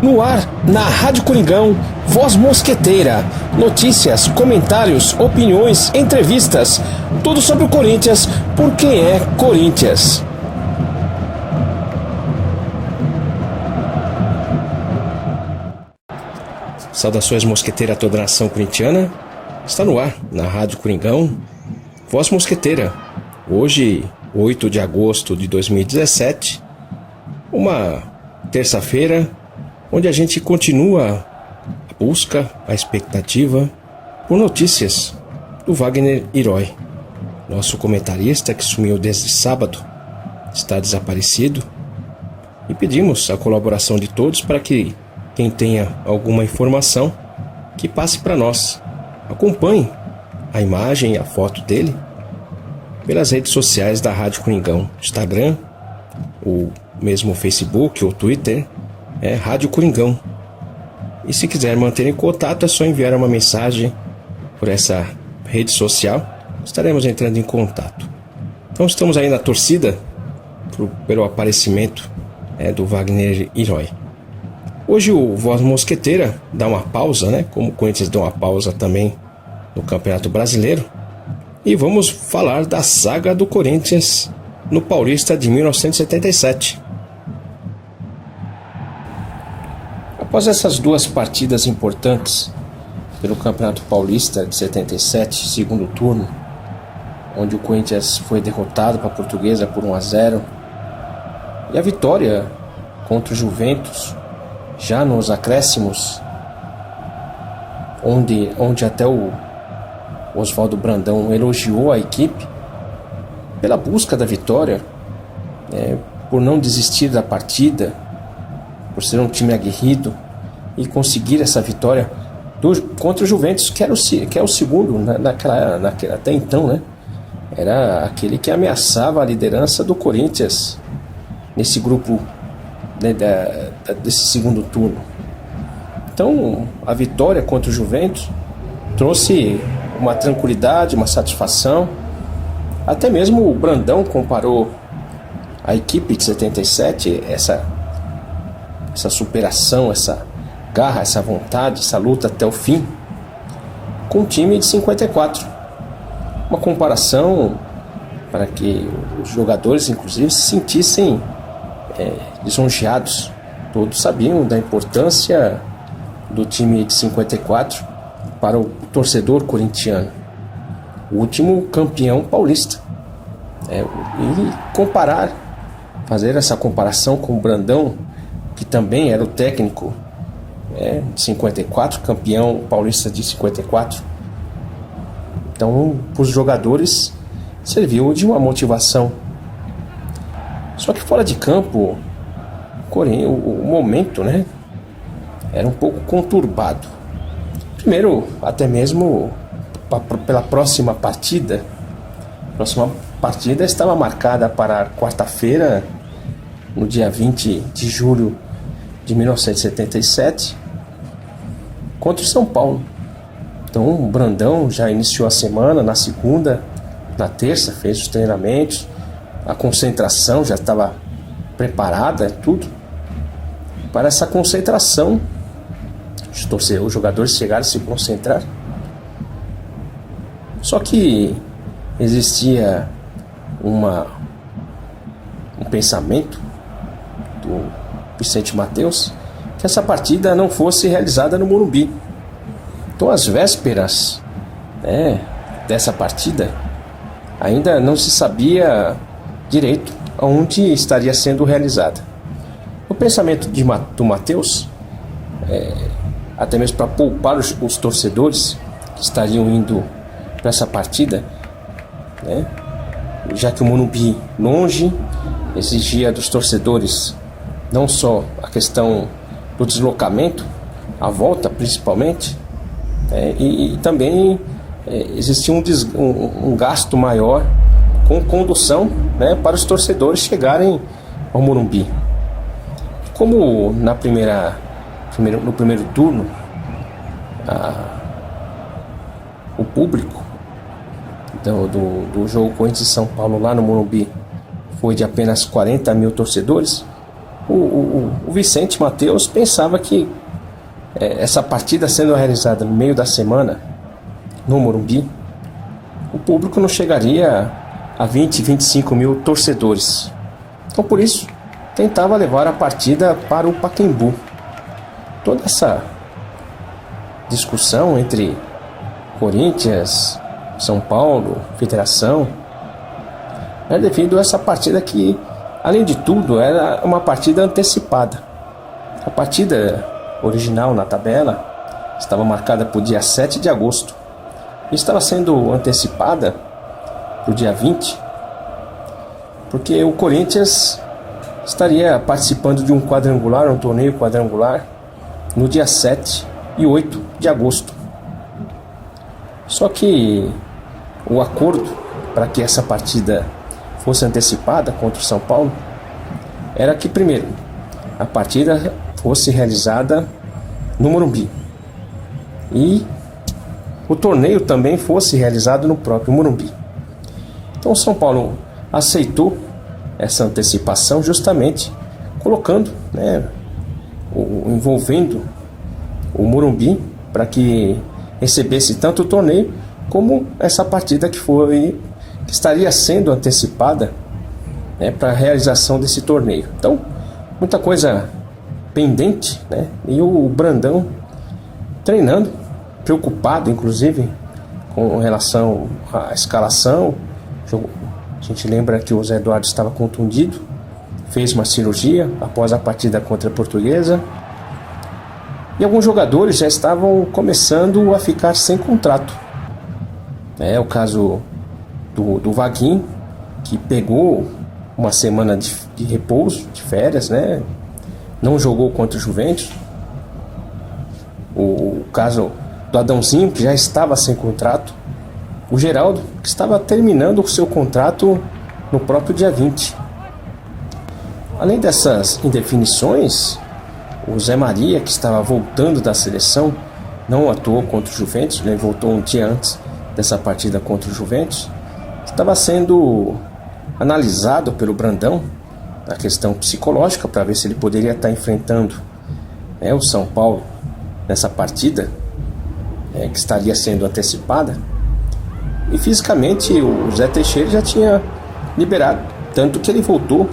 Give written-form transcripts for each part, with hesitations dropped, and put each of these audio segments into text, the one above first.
No ar, na Rádio Coringão, Voz Mosqueteira. Notícias, comentários, opiniões, entrevistas. Tudo sobre o Corinthians, por quem é Corinthians. Saudações mosqueteira a toda a nação corintiana. Está no ar, na Rádio Coringão, Voz Mosqueteira. Hoje, 8 de agosto de 2017, uma terça-feira, onde a gente continua a busca, a expectativa por notícias do Wagner Herói, nosso comentarista que sumiu desde sábado, está desaparecido, e pedimos a colaboração de todos para que quem tenha alguma informação que passe para nós. Acompanhe a imagem e a foto dele pelas redes sociais da Rádio Coringão, Instagram, o mesmo Facebook ou Twitter, é Rádio Coringão. E se quiser manter em contato, é só enviar uma mensagem por essa rede social, estaremos entrando em contato. Então estamos aí na torcida pelo aparecimento do Wagner Herói. Hoje o Voz Mosqueteira dá uma pausa, como o Corinthians deu uma pausa também no Campeonato Brasileiro, e vamos falar da saga do Corinthians no Paulista de 1977. Após essas duas partidas importantes pelo Campeonato Paulista de 77, segundo turno, onde o Corinthians foi derrotado para a Portuguesa por 1-0, e a vitória contra o Juventus, já nos acréscimos, onde até o Oswaldo Brandão elogiou a equipe pela busca da vitória, por não desistir da partida, por ser um time aguerrido e conseguir essa vitória contra o Juventus, que é o segundo naquela até então, era aquele que ameaçava a liderança do Corinthians nesse grupo, desse segundo turno. Então a vitória contra o Juventus trouxe uma tranquilidade, uma satisfação. Até mesmo o Brandão comparou a equipe de 77, essa superação, essa garra, essa vontade, essa luta até o fim, com o time de 54. Uma comparação para que os jogadores, inclusive, se sentissem lisonjeados. Todos sabiam da importância do time de 54 para o torcedor corintiano, o último campeão paulista. E fazer essa comparação com o Brandão, que também era o técnico de 54, campeão paulista de 54. Então, para os jogadores, serviu de uma motivação. Só que fora de campo, o momento, era um pouco conturbado. Primeiro, até mesmo pela próxima partida. A próxima partida estava marcada para quarta-feira, no dia 20 de julho de 1977, contra o São Paulo. Então o Brandão já iniciou a semana, na segunda, na terça, fez os treinamentos, a concentração já estava preparada, tudo, para essa concentração. Os jogadores chegaram a se concentrar. Só que existia um pensamento do Vicente Matheus que essa partida não fosse realizada no Morumbi. Então, às vésperas dessa partida, ainda não se sabia direito aonde estaria sendo realizada. O pensamento do Matheus, até mesmo para poupar os torcedores que estariam indo para essa partida, já que o Morumbi longe exigia dos torcedores não só a questão do deslocamento, a volta principalmente, e também existia um gasto maior com condução, para os torcedores chegarem ao Morumbi. Como no primeiro turno, o público do jogo Corinthians e São Paulo lá no Morumbi foi de apenas 40 mil torcedores, o Vicente Matheus pensava que essa partida sendo realizada no meio da semana no Morumbi, o público não chegaria a 20, 25 mil torcedores. Então por isso tentava levar a partida para o Pacaembu. Toda essa discussão entre Corinthians, São Paulo, Federação, é devido a essa partida que, além de tudo, era uma partida antecipada. A partida original na tabela estava marcada para o dia 7 de agosto e estava sendo antecipada para o dia 20, porque o Corinthians estaria participando de um quadrangular, um torneio quadrangular, no dia 7 e 8 de agosto. Só que o acordo para que essa partida fosse antecipada contra o São Paulo era que, primeiro, a partida fosse realizada no Morumbi e o torneio também fosse realizado no próprio Morumbi. Então o São Paulo aceitou essa antecipação justamente colocando, envolvendo o Morumbi para que recebesse tanto o torneio como essa partida que estaria sendo antecipada, para a realização desse torneio. Então, muita coisa pendente, e o Brandão treinando, preocupado inclusive com relação à escalação. A gente lembra que o Zé Eduardo estava contundido, fez uma cirurgia após a partida contra a Portuguesa, e alguns jogadores já estavam começando a ficar sem contrato. É o caso do Vaguinho, que pegou uma semana de repouso, de férias, não jogou contra o Juventus. O caso do Adãozinho, que já estava sem contrato. O Geraldo, que estava terminando o seu contrato no próprio dia 20. Além dessas indefinições, o Zé Maria, que estava voltando da seleção, não atuou contra o Juventus, ele voltou um dia antes dessa partida contra o Juventus. Estava sendo analisado pelo Brandão a questão psicológica para ver se ele poderia estar enfrentando o São Paulo nessa partida que estaria sendo antecipada. E fisicamente o Zé Teixeira já tinha liberado, tanto que ele voltou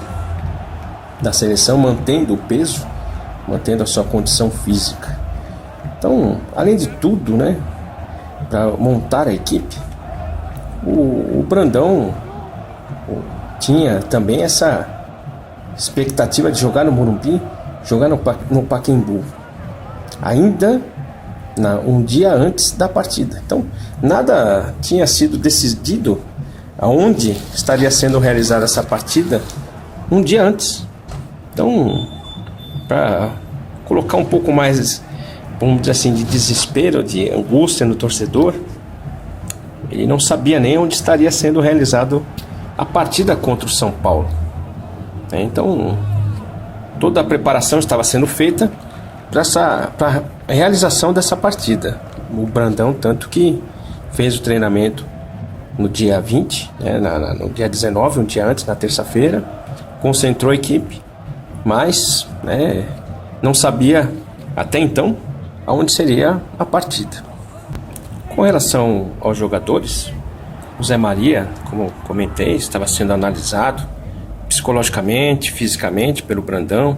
da seleção mantendo o peso, mantendo a sua condição física. Então, além de tudo, para montar a equipe, o Brandão tinha também essa expectativa de jogar no Morumbi, jogar no Pacaembu, ainda um dia antes da partida. Então, nada tinha sido decidido aonde estaria sendo realizada essa partida um dia antes. Então, para colocar um pouco mais, vamos dizer assim, de desespero, de angústia no torcedor, ele não sabia nem onde estaria sendo realizado a partida contra o São Paulo. Então, toda a preparação estava sendo feita para a realização dessa partida. O Brandão, tanto que fez o treinamento no dia 20, no dia 19, um dia antes, na terça-feira, concentrou a equipe, mas não sabia até então aonde seria a partida. Com relação aos jogadores, o Zé Maria, como comentei, estava sendo analisado psicologicamente, fisicamente pelo Brandão,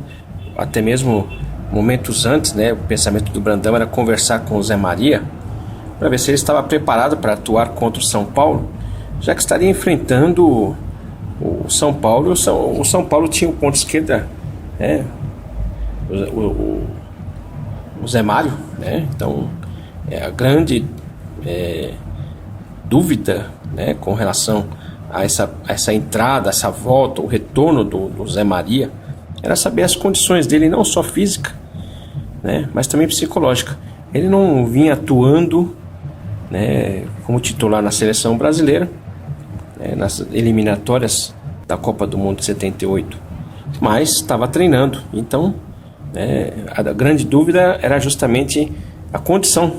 até mesmo momentos antes, o pensamento do Brandão era conversar com o Zé Maria para ver se ele estava preparado para atuar contra o São Paulo, já que estaria enfrentando o São Paulo. O São Paulo tinha o ponto esquerda, o Zé Mário, então a grande dúvida, com relação a essa entrada, essa volta, o retorno do Zé Maria, era saber as condições dele, não só física, mas também psicológica. Ele não vinha atuando como titular na seleção brasileira, nas eliminatórias da Copa do Mundo de 78, mas estava treinando. Então, a grande dúvida era justamente a condição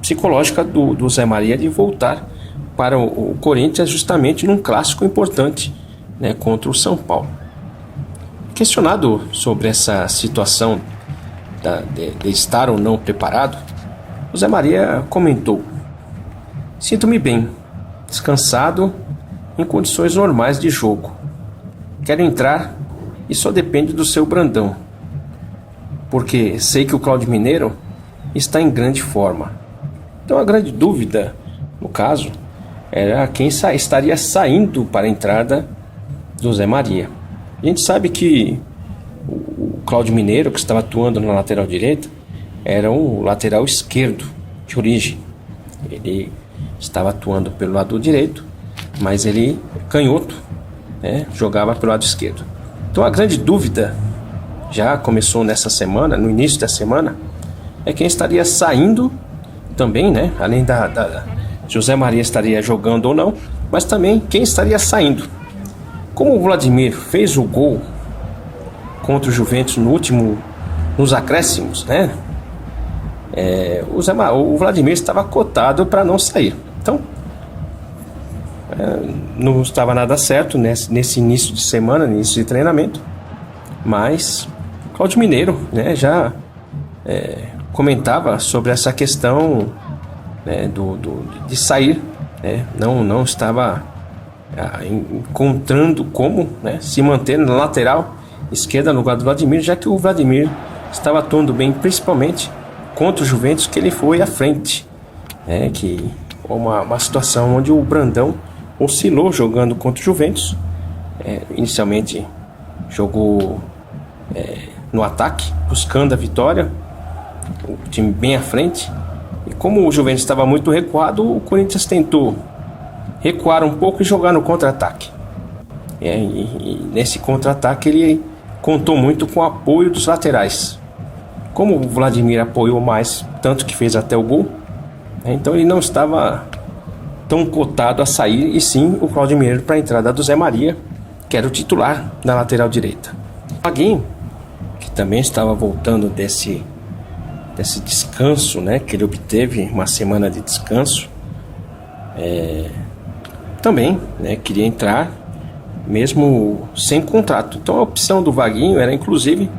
psicológica do Zé Maria de voltar para o Corinthians justamente num clássico importante, contra o São Paulo. Questionado sobre essa situação de estar ou não preparado, o Zé Maria comentou: sinto-me bem, descansado, em condições normais de jogo. Quero entrar e só depende do seu Brandão, porque sei que o Cláudio Mineiro está em grande forma. Então a grande dúvida, no caso, era quem estaria saindo para a entrada do Zé Maria. A gente sabe que o Cláudio Mineiro, que estava atuando na lateral direita, era um lateral esquerdo de origem. Ele estava atuando pelo lado direito, mas ele canhoto, né, jogava pelo lado esquerdo. Então a grande dúvida já começou nessa semana, no início da semana, é quem estaria saindo também, né? Além José Maria estaria jogando ou não, mas também quem estaria saindo. Como o Vladimir fez o gol contra o Juventus nos acréscimos, né? O Vladimir estava cotado para não sair. Então, não estava nada certo nesse início de semana, início de treinamento. Mas Cláudio Mineiro, né, já comentava sobre essa questão, né, de sair, né, não estava encontrando como, né, se manter na lateral esquerda no lugar do Vladimir, já que o Vladimir estava atuando bem, principalmente contra o Juventus, que ele foi à frente, né, que uma situação onde o Brandão oscilou jogando contra o Juventus. Inicialmente jogou no ataque, buscando a vitória, o time bem à frente, e como o Juventus estava muito recuado, o Corinthians tentou recuar um pouco e jogar no contra-ataque. E nesse contra-ataque ele contou muito com o apoio dos laterais. Como o Vladimir apoiou mais, tanto que fez até o gol, então ele não estava tão cotado a sair, e sim o Cláudio Mineiro para a entrada do Zé Maria, que era o titular na lateral direita. O Vaguinho, que também estava voltando desse descanso, né, que ele obteve, uma semana de descanso, também, né, queria entrar mesmo sem contrato. Então a opção do Vaguinho era inclusive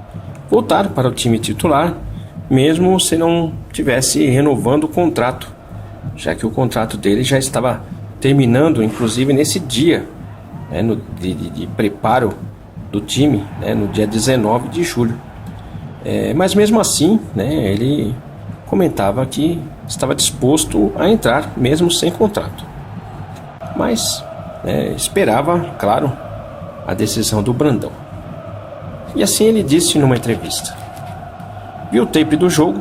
voltar para o time titular, mesmo se não tivesse renovando o contrato, já que o contrato dele já estava terminando, inclusive nesse dia, né, de preparo do time, né, no dia 19 de julho. Mas mesmo assim, né, ele comentava que estava disposto a entrar mesmo sem contrato, mas esperava, claro, a decisão do Brandão. E assim ele disse numa entrevista: vi o tape do jogo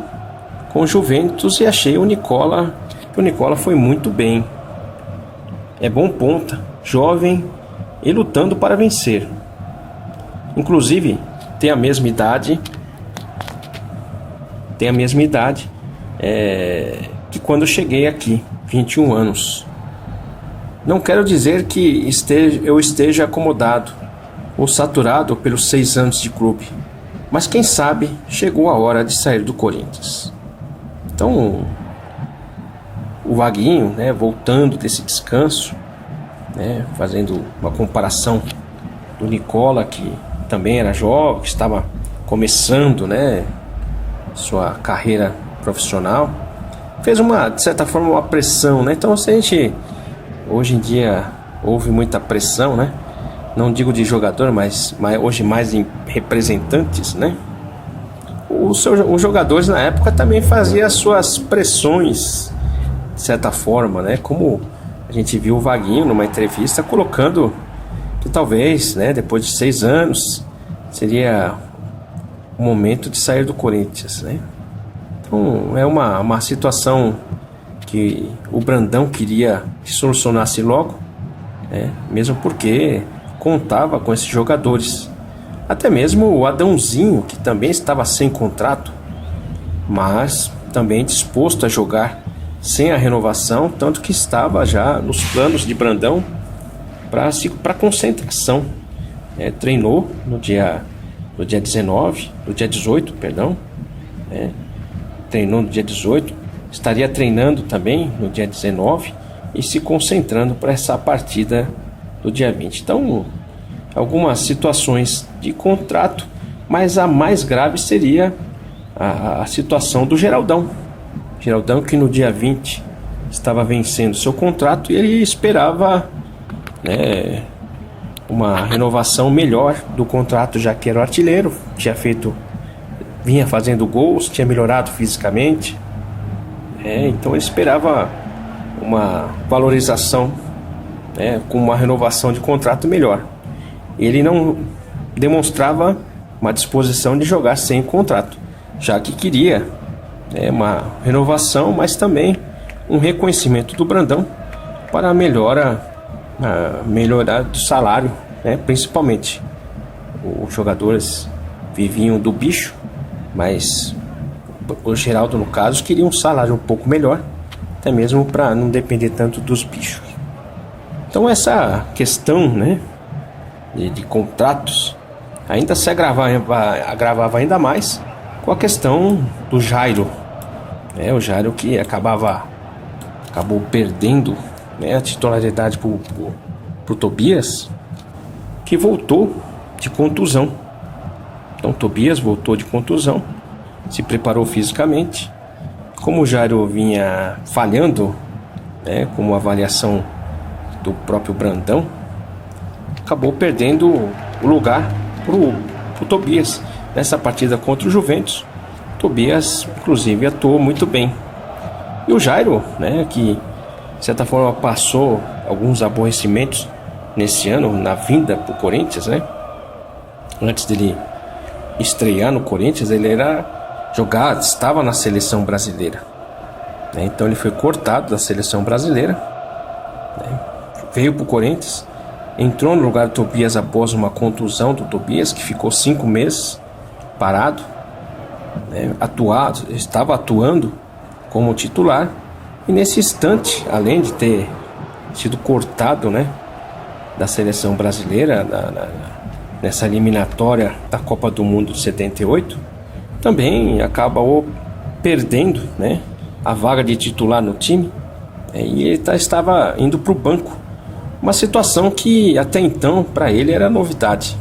com o Juventus e achei que o Nicola foi muito bem. É bom ponta, jovem e lutando para vencer. Inclusive tem a mesma idade que quando eu cheguei aqui, 21 anos. Não quero dizer que eu esteja acomodado ou saturado pelos 6 anos de clube, mas quem sabe chegou a hora de sair do Corinthians. Então o Vaguinho, né, voltando desse descanso, né, fazendo uma comparação do Nicola, que também era jovem, que estava começando, né, sua carreira profissional, fez de certa forma uma pressão, né? Então se a gente, hoje em dia houve muita pressão, né? Não digo de jogador, mas hoje mais em representantes, né? Os jogadores na época também faziam as suas pressões, de certa forma, né? Como a gente viu o Vaguinho numa entrevista colocando que talvez, né, depois de 6 anos seria o momento de sair do Corinthians, né? Então é uma situação que o Brandão queria que solucionasse logo, né? Mesmo porque contava com esses jogadores, até mesmo o Adãozinho, que também estava sem contrato, mas também disposto a jogar sem a renovação, tanto que estava já nos planos de Brandão para concentração. Treinou no dia 18, treinou no dia 18, estaria treinando também no dia 19 e se concentrando para essa partida do dia 20. Então algumas situações de contrato, mas a mais grave seria a situação do Geraldão. Geraldão, que no dia 20 estava vencendo seu contrato e ele esperava, né, uma renovação melhor do contrato, já que era o artilheiro, vinha fazendo gols, tinha melhorado fisicamente, então ele esperava uma valorização, com uma renovação de contrato melhor. Ele não demonstrava uma disposição de jogar sem contrato, já que queria uma renovação, mas também um reconhecimento do Brandão para melhorar do salário, principalmente. Os jogadores viviam do bicho, mas o Geraldo, no caso, queria um salário um pouco melhor, até mesmo para não depender tanto dos bichos. Então essa questão, de contratos ainda se agravava ainda mais com a questão do Jairo. O Jairo que acabou perdendo, a titularidade pro Tobias, que voltou de contusão. Então Tobias voltou de contusão, se preparou fisicamente. Como o Jairo vinha falhando, como avaliação do próprio Brandão, acabou perdendo o lugar pro Tobias. Nessa partida contra o Juventus, Tobias inclusive atuou muito bem. E o Jairo, que de certa forma passou alguns aborrecimentos nesse ano na vinda pro Corinthians, antes dele estrear no Corinthians, ele estava na seleção brasileira, então ele foi cortado da seleção brasileira, veio pro Corinthians, entrou no lugar do Tobias após uma contusão do Tobias, que ficou 5 meses parado, estava atuando como titular, e nesse instante, além de ter sido cortado, da seleção brasileira nessa eliminatória da Copa do Mundo de 78, também acabou perdendo, a vaga de titular no time, e ele estava indo para o banco. Uma situação que até então para ele era novidade.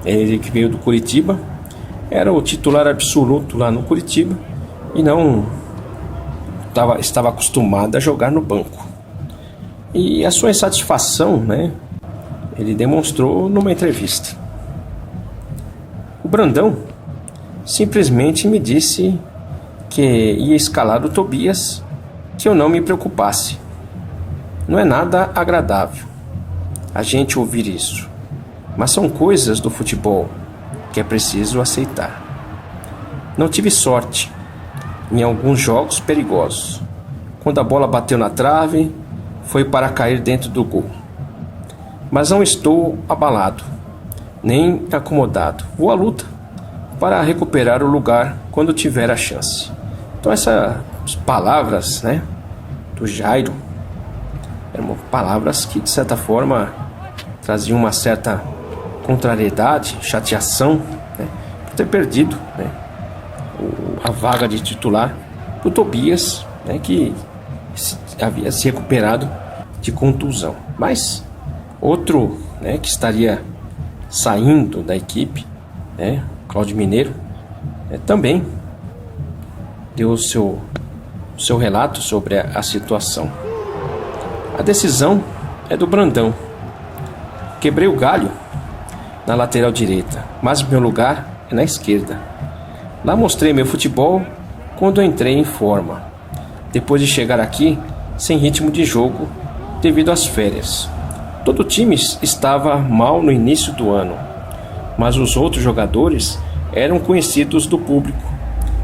Ele que veio do Curitiba, era o titular absoluto lá no Curitiba e não estava acostumado a jogar no banco. E a sua insatisfação, ele demonstrou numa entrevista. O Brandão simplesmente me disse que ia escalar o Tobias, que eu não me preocupasse. Não é nada agradável a gente ouvir isso, mas são coisas do futebol que é preciso aceitar. Não tive sorte em alguns jogos perigosos. Quando a bola bateu na trave, foi para cair dentro do gol. Mas não estou abalado, nem acomodado. Vou à luta para recuperar o lugar quando tiver a chance. Então essas palavras, do Jairo, eram palavras que de certa forma traziam uma certa contrariedade, chateação, por ter perdido, a vaga de titular para o Tobias, que havia se recuperado de contusão. Mas outro, que estaria saindo da equipe, Claudio Mineiro, também deu o seu relato sobre a situação. A decisão é do Brandão. Quebrei o galho na lateral direita, mas meu lugar é na esquerda. Lá mostrei meu futebol quando entrei em forma, depois de chegar aqui sem ritmo de jogo devido às férias. Todo o time estava mal no início do ano, mas os outros jogadores eram conhecidos do público,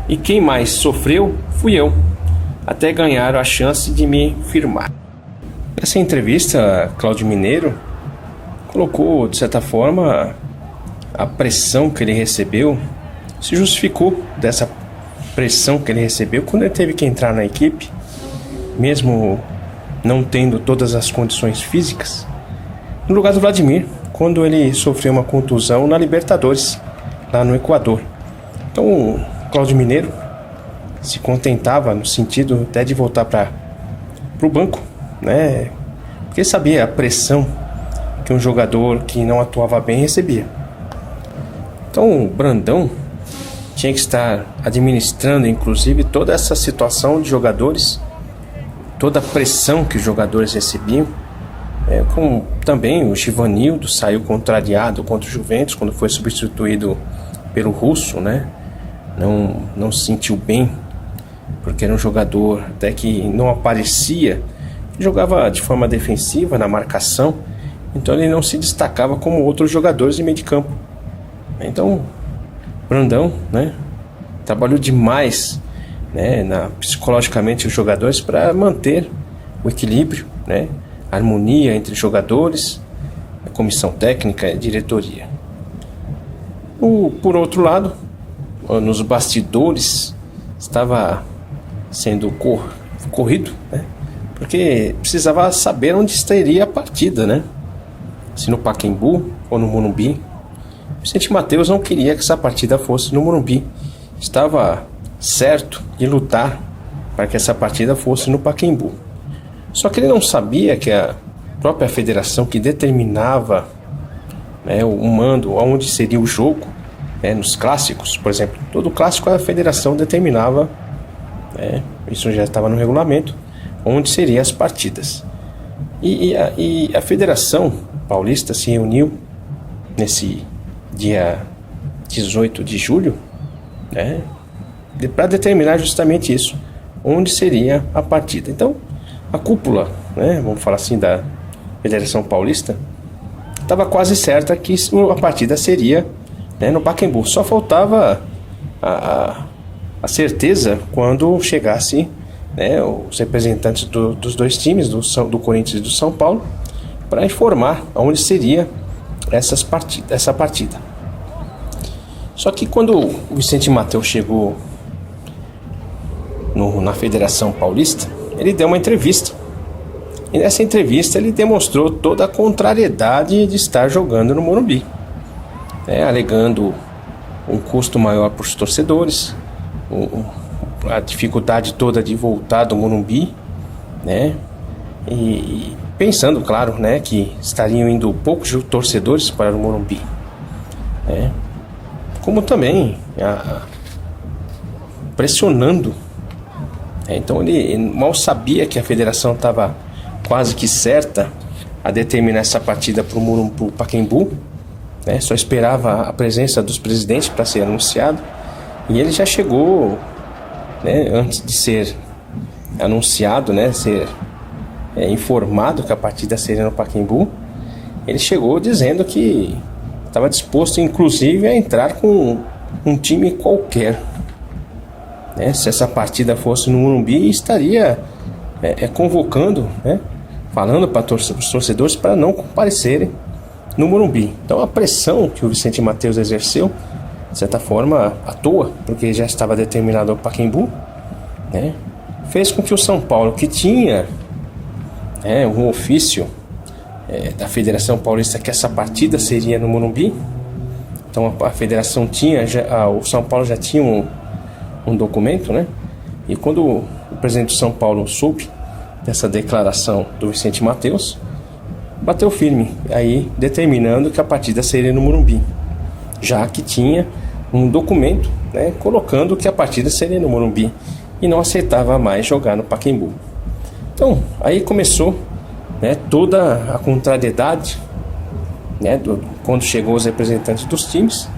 e quem mais sofreu fui eu, até ganhar a chance de me firmar. Nessa entrevista, Claudio Mineiro colocou, de certa forma, a pressão que ele recebeu, se justificou dessa pressão que ele recebeu quando ele teve que entrar na equipe, mesmo não tendo todas as condições físicas, no lugar do Vladimir, quando ele sofreu uma contusão na Libertadores, lá no Equador. Então o Claudio Mineiro se contentava no sentido até de voltar para o banco, porque sabia a pressão que um jogador que não atuava bem recebia. Então o Brandão tinha que estar administrando, inclusive, toda essa situação de jogadores, toda a pressão que os jogadores recebiam. Como também o Givanildo saiu contrariado contra o Juventus quando foi substituído pelo Russo, né? Não se sentiu bem, porque era um jogador até que não aparecia, jogava de forma defensiva na marcação, então ele não se destacava como outros jogadores de meio de campo. Então Brandão, né, trabalhou demais, né, psicologicamente os jogadores para manter o equilíbrio, né, a harmonia entre os jogadores, a comissão técnica e a diretoria. Por outro lado, nos bastidores estava sendo corrido, né, porque precisava saber onde estaria a partida, né, se no Pacaembu ou no Morumbi. Vicente Matteus não queria que essa partida fosse no Morumbi. Estava certo de lutar para que essa partida fosse no Pacaembu. Só que ele não sabia que a própria federação que determinava, né, o mando, onde seria o jogo, né, nos clássicos, por exemplo, todo clássico a federação determinava, né, isso já estava no regulamento, onde seriam as partidas. E a Federação Paulista se reuniu nesse dia 18 de julho, né, para determinar justamente isso, onde seria a partida. Então, a cúpula, né, vamos falar assim, da Federação Paulista, estava quase certa que a partida seria, né, no Pacaembu. Só faltava a certeza quando chegasse, né, os representantes dos dois times, do Corinthians e do São Paulo, para informar onde seria essa partida. Só que quando o Vicente Matteus chegou na Federação Paulista, ele deu uma entrevista. E nessa entrevista ele demonstrou toda a contrariedade de estar jogando no Morumbi, alegando um custo maior para os torcedores, a dificuldade toda de voltar do Morumbi, né? E pensando, claro, né, que estariam indo poucos torcedores para o Morumbi, né? Como também pressionando. Então ele mal sabia que a federação estava quase que certa a determinar essa partida para o Pacaembu, né? Só esperava a presença dos presidentes para ser anunciado, e ele já chegou, né, antes de ser anunciado, né, ser informado que a partida seria no Pacaembu, ele chegou dizendo que estava disposto inclusive a entrar com um time qualquer, né? Se essa partida fosse no Morumbi, estaria convocando, né, falando para os torcedores para não comparecerem no Morumbi. Então a pressão que o Vicente Matteus exerceu, de certa forma à toa, porque já estava determinado o Pacaembu, né, fez com que o São Paulo, que tinha um ofício da Federação Paulista que essa partida seria no Morumbi, então a federação tinha, o São Paulo já tinha um documento, né? E quando o presidente de São Paulo soube dessa declaração do Vicente Matteus, bateu firme, aí determinando que a partida seria no Morumbi, já que tinha um documento, né, colocando que a partida seria no Morumbi e não aceitava mais jogar no Pacaembu. Então aí começou, né, toda a contrariedade, né, quando chegou os representantes dos times,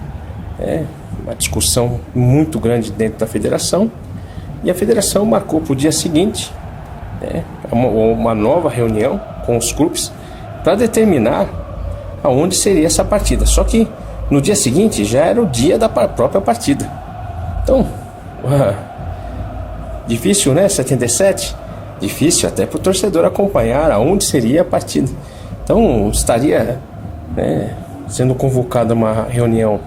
uma discussão muito grande dentro da federação, e a federação marcou para o dia seguinte, né, uma nova reunião com os clubes para determinar aonde seria essa partida. Só que no dia seguinte já era o dia da própria partida. Então, difícil, né? 77, difícil até para o torcedor acompanhar aonde seria a partida. Então estaria, né, sendo convocada uma reunião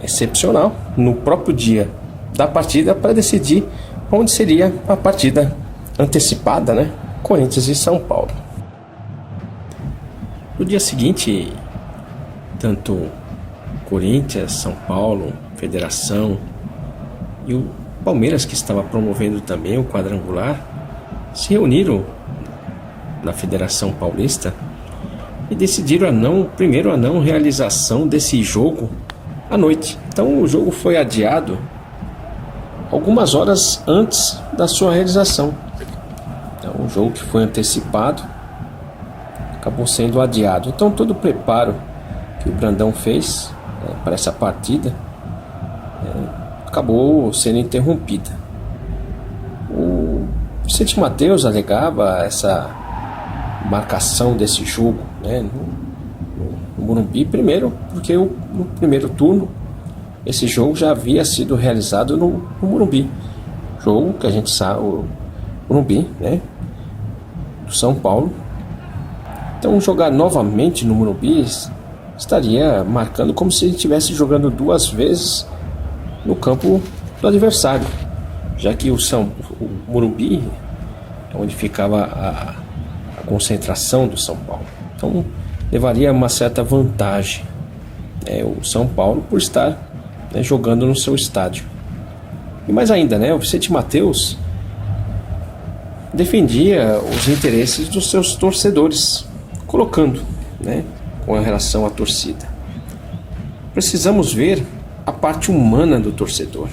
excepcional no próprio dia da partida para decidir onde seria a partida antecipada, né? Corinthians e São Paulo. No dia seguinte, tanto Corinthians, São Paulo, Federação e o Palmeiras, que estava promovendo também o quadrangular, se reuniram na Federação Paulista e decidiram primeiro a não realização desse jogo à noite. Então o jogo foi adiado algumas horas antes da sua realização. Então o jogo que foi antecipado acabou sendo adiado. Então todo o preparo que o Brandão fez para essa partida acabou sendo interrompida. O Vicente Matteus alegava essa marcação desse jogo, no Morumbi, primeiro porque no primeiro turno esse jogo já havia sido realizado no Morumbi, jogo que a gente sabe, o Morumbi, do São Paulo. Então jogar novamente no Morumbi estaria marcando como se ele estivesse jogando duas vezes no campo do adversário, já que o Morumbi é onde ficava a concentração do São Paulo. Então levaria uma certa vantagem o São Paulo por estar jogando no seu estádio. E mais ainda, o Vicente Matteus defendia os interesses dos seus torcedores, colocando com relação à torcida: precisamos ver a parte humana do torcedor.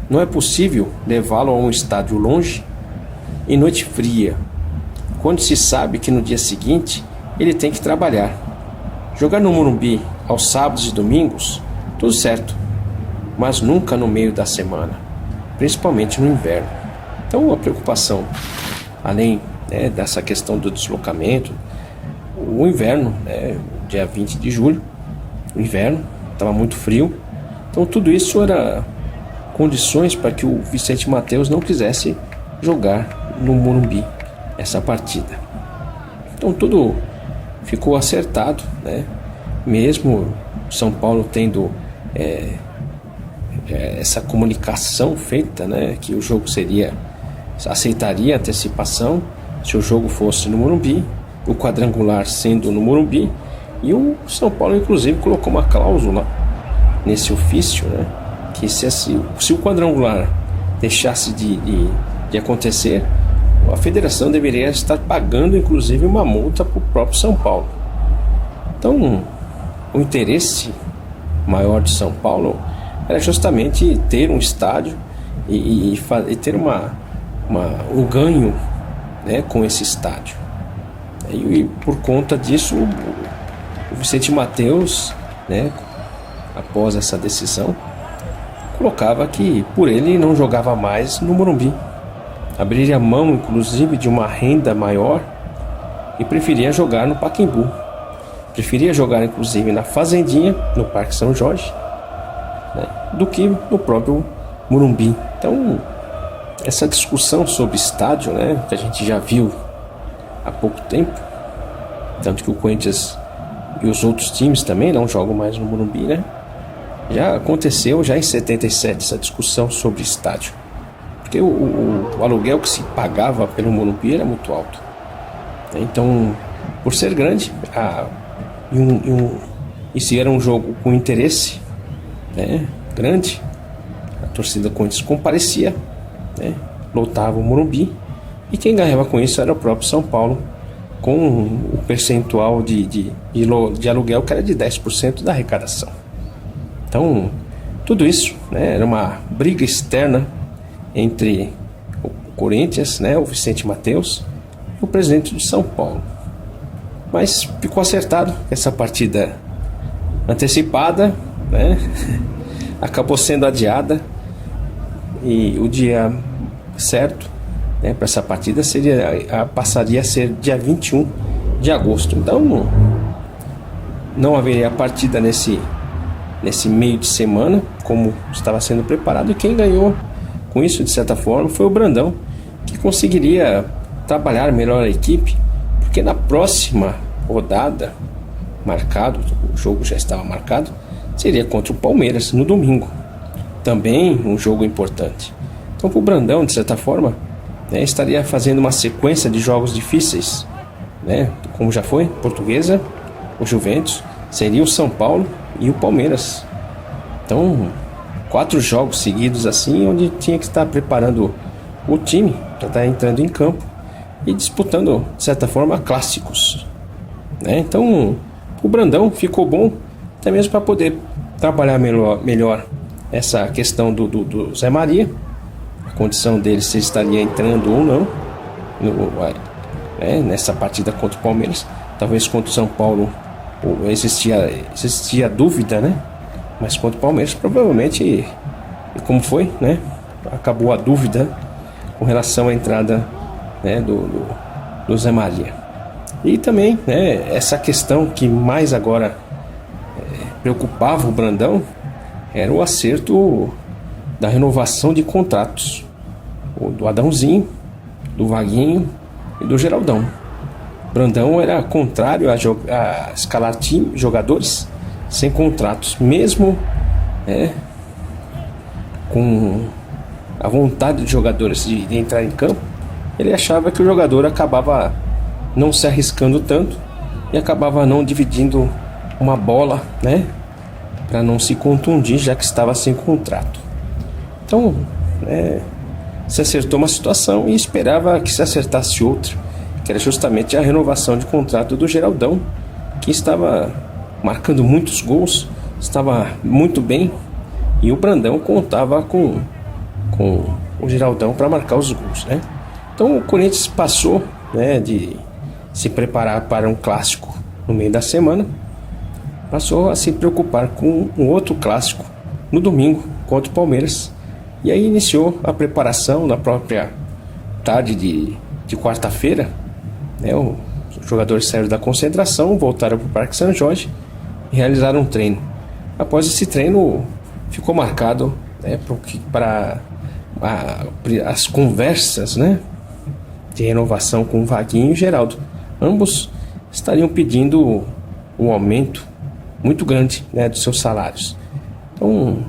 Não é possível levá-lo a um estádio longe em noite fria, quando se sabe que no dia seguinte ele tem que trabalhar. Jogar no Morumbi aos sábados e domingos, tudo certo, mas nunca no meio da semana, principalmente no inverno. Então a preocupação, além dessa questão do deslocamento, o inverno, dia 20 de julho, o inverno, estava muito frio. Então tudo isso era condições para que o Vicente Matteus não quisesse jogar no Morumbi essa partida. Então tudo ficou acertado, mesmo São Paulo tendo essa comunicação feita, que o jogo aceitaria a antecipação se o jogo fosse no Morumbi, o quadrangular sendo no Morumbi, e o São Paulo inclusive colocou uma cláusula nesse ofício, que se o quadrangular deixasse de acontecer, a federação deveria estar pagando inclusive uma multa para o próprio São Paulo. Então o interesse maior de São Paulo era justamente ter um estádio e ter um ganho com esse estádio. E por conta disso o Vicente Matteus, após essa decisão, colocava que por ele não jogava mais no Morumbi, abriria mão inclusive de uma renda maior e preferia jogar no Pacaembu, preferia jogar inclusive na Fazendinha, no Parque São Jorge, do que no próprio Morumbi. Então essa discussão sobre estádio, que a gente já viu há pouco tempo, tanto que o Corinthians e os outros times também não jogam mais no Morumbi, já aconteceu já em 77 essa discussão sobre estádio, porque o aluguel que se pagava pelo Morumbi era muito alto. Então, por ser grande, e se era um jogo com interesse grande, a torcida do Corinthians comparecia, lotava o Morumbi, e quem ganhava com isso era o próprio São Paulo, com o percentual de aluguel que era de 10% da arrecadação. Então tudo isso era uma briga externa entre o Corinthians, o Vicente Matteus, e o presidente de São Paulo. Mas ficou acertado essa partida antecipada, acabou sendo adiada, e o dia certo para essa partida passaria a ser dia 21 de agosto. Então não haveria partida nesse meio de semana, como estava sendo preparado, e quem ganhou com isso, de certa forma, foi o Brandão, que conseguiria trabalhar melhor a equipe, porque na próxima rodada, o jogo já estava marcado, seria contra o Palmeiras no domingo, também um jogo importante. Então para o Brandão, de certa forma, estaria fazendo uma sequência de jogos difíceis, como já foi Portuguesa, o Juventus, seria o São Paulo e o Palmeiras. Então 4 jogos seguidos assim, onde tinha que estar preparando o time para estar entrando em campo e disputando, de certa forma, clássicos. né? Então o Brandão ficou bom até mesmo para poder trabalhar melhor essa questão do Zé Maria, a condição dele se estaria entrando ou não nessa partida contra o Palmeiras. Talvez contra o São Paulo existia dúvida, né? Mas contra o Palmeiras provavelmente, e como foi, né? Acabou a dúvida com relação à entrada, né, do Zé Maria. E também, né, essa questão que mais agora preocupava o Brandão era o acerto da renovação de contratos do Adãozinho, do Vaguinho e do Geraldão. Brandão era contrário a escalar jogadores sem contratos, mesmo com a vontade dos jogadores de entrar em campo. Ele achava que o jogador acabava não se arriscando tanto e acabava não dividindo uma bola, né, para não se contundir, já que estava sem contrato. Então, se acertou uma situação e esperava que se acertasse outra, que era justamente a renovação de contrato do Geraldão, que estava marcando muitos gols, estava muito bem, e o Brandão contava com o Geraldão para marcar os gols, né? Então o Corinthians passou, né, de se preparar para um clássico no meio da semana, passou a se preocupar com um outro clássico no domingo contra o Palmeiras, e aí iniciou a preparação na própria tarde de quarta-feira, né? Os jogadores saíram da concentração, voltaram para o Parque São Jorge e realizaram um treino. Após esse treino, ficou marcado, né, para as conversas, né, de renovação com o Vaguinho e o Geraldo. Ambos estariam pedindo um aumento muito grande, né, dos seus salários. Então,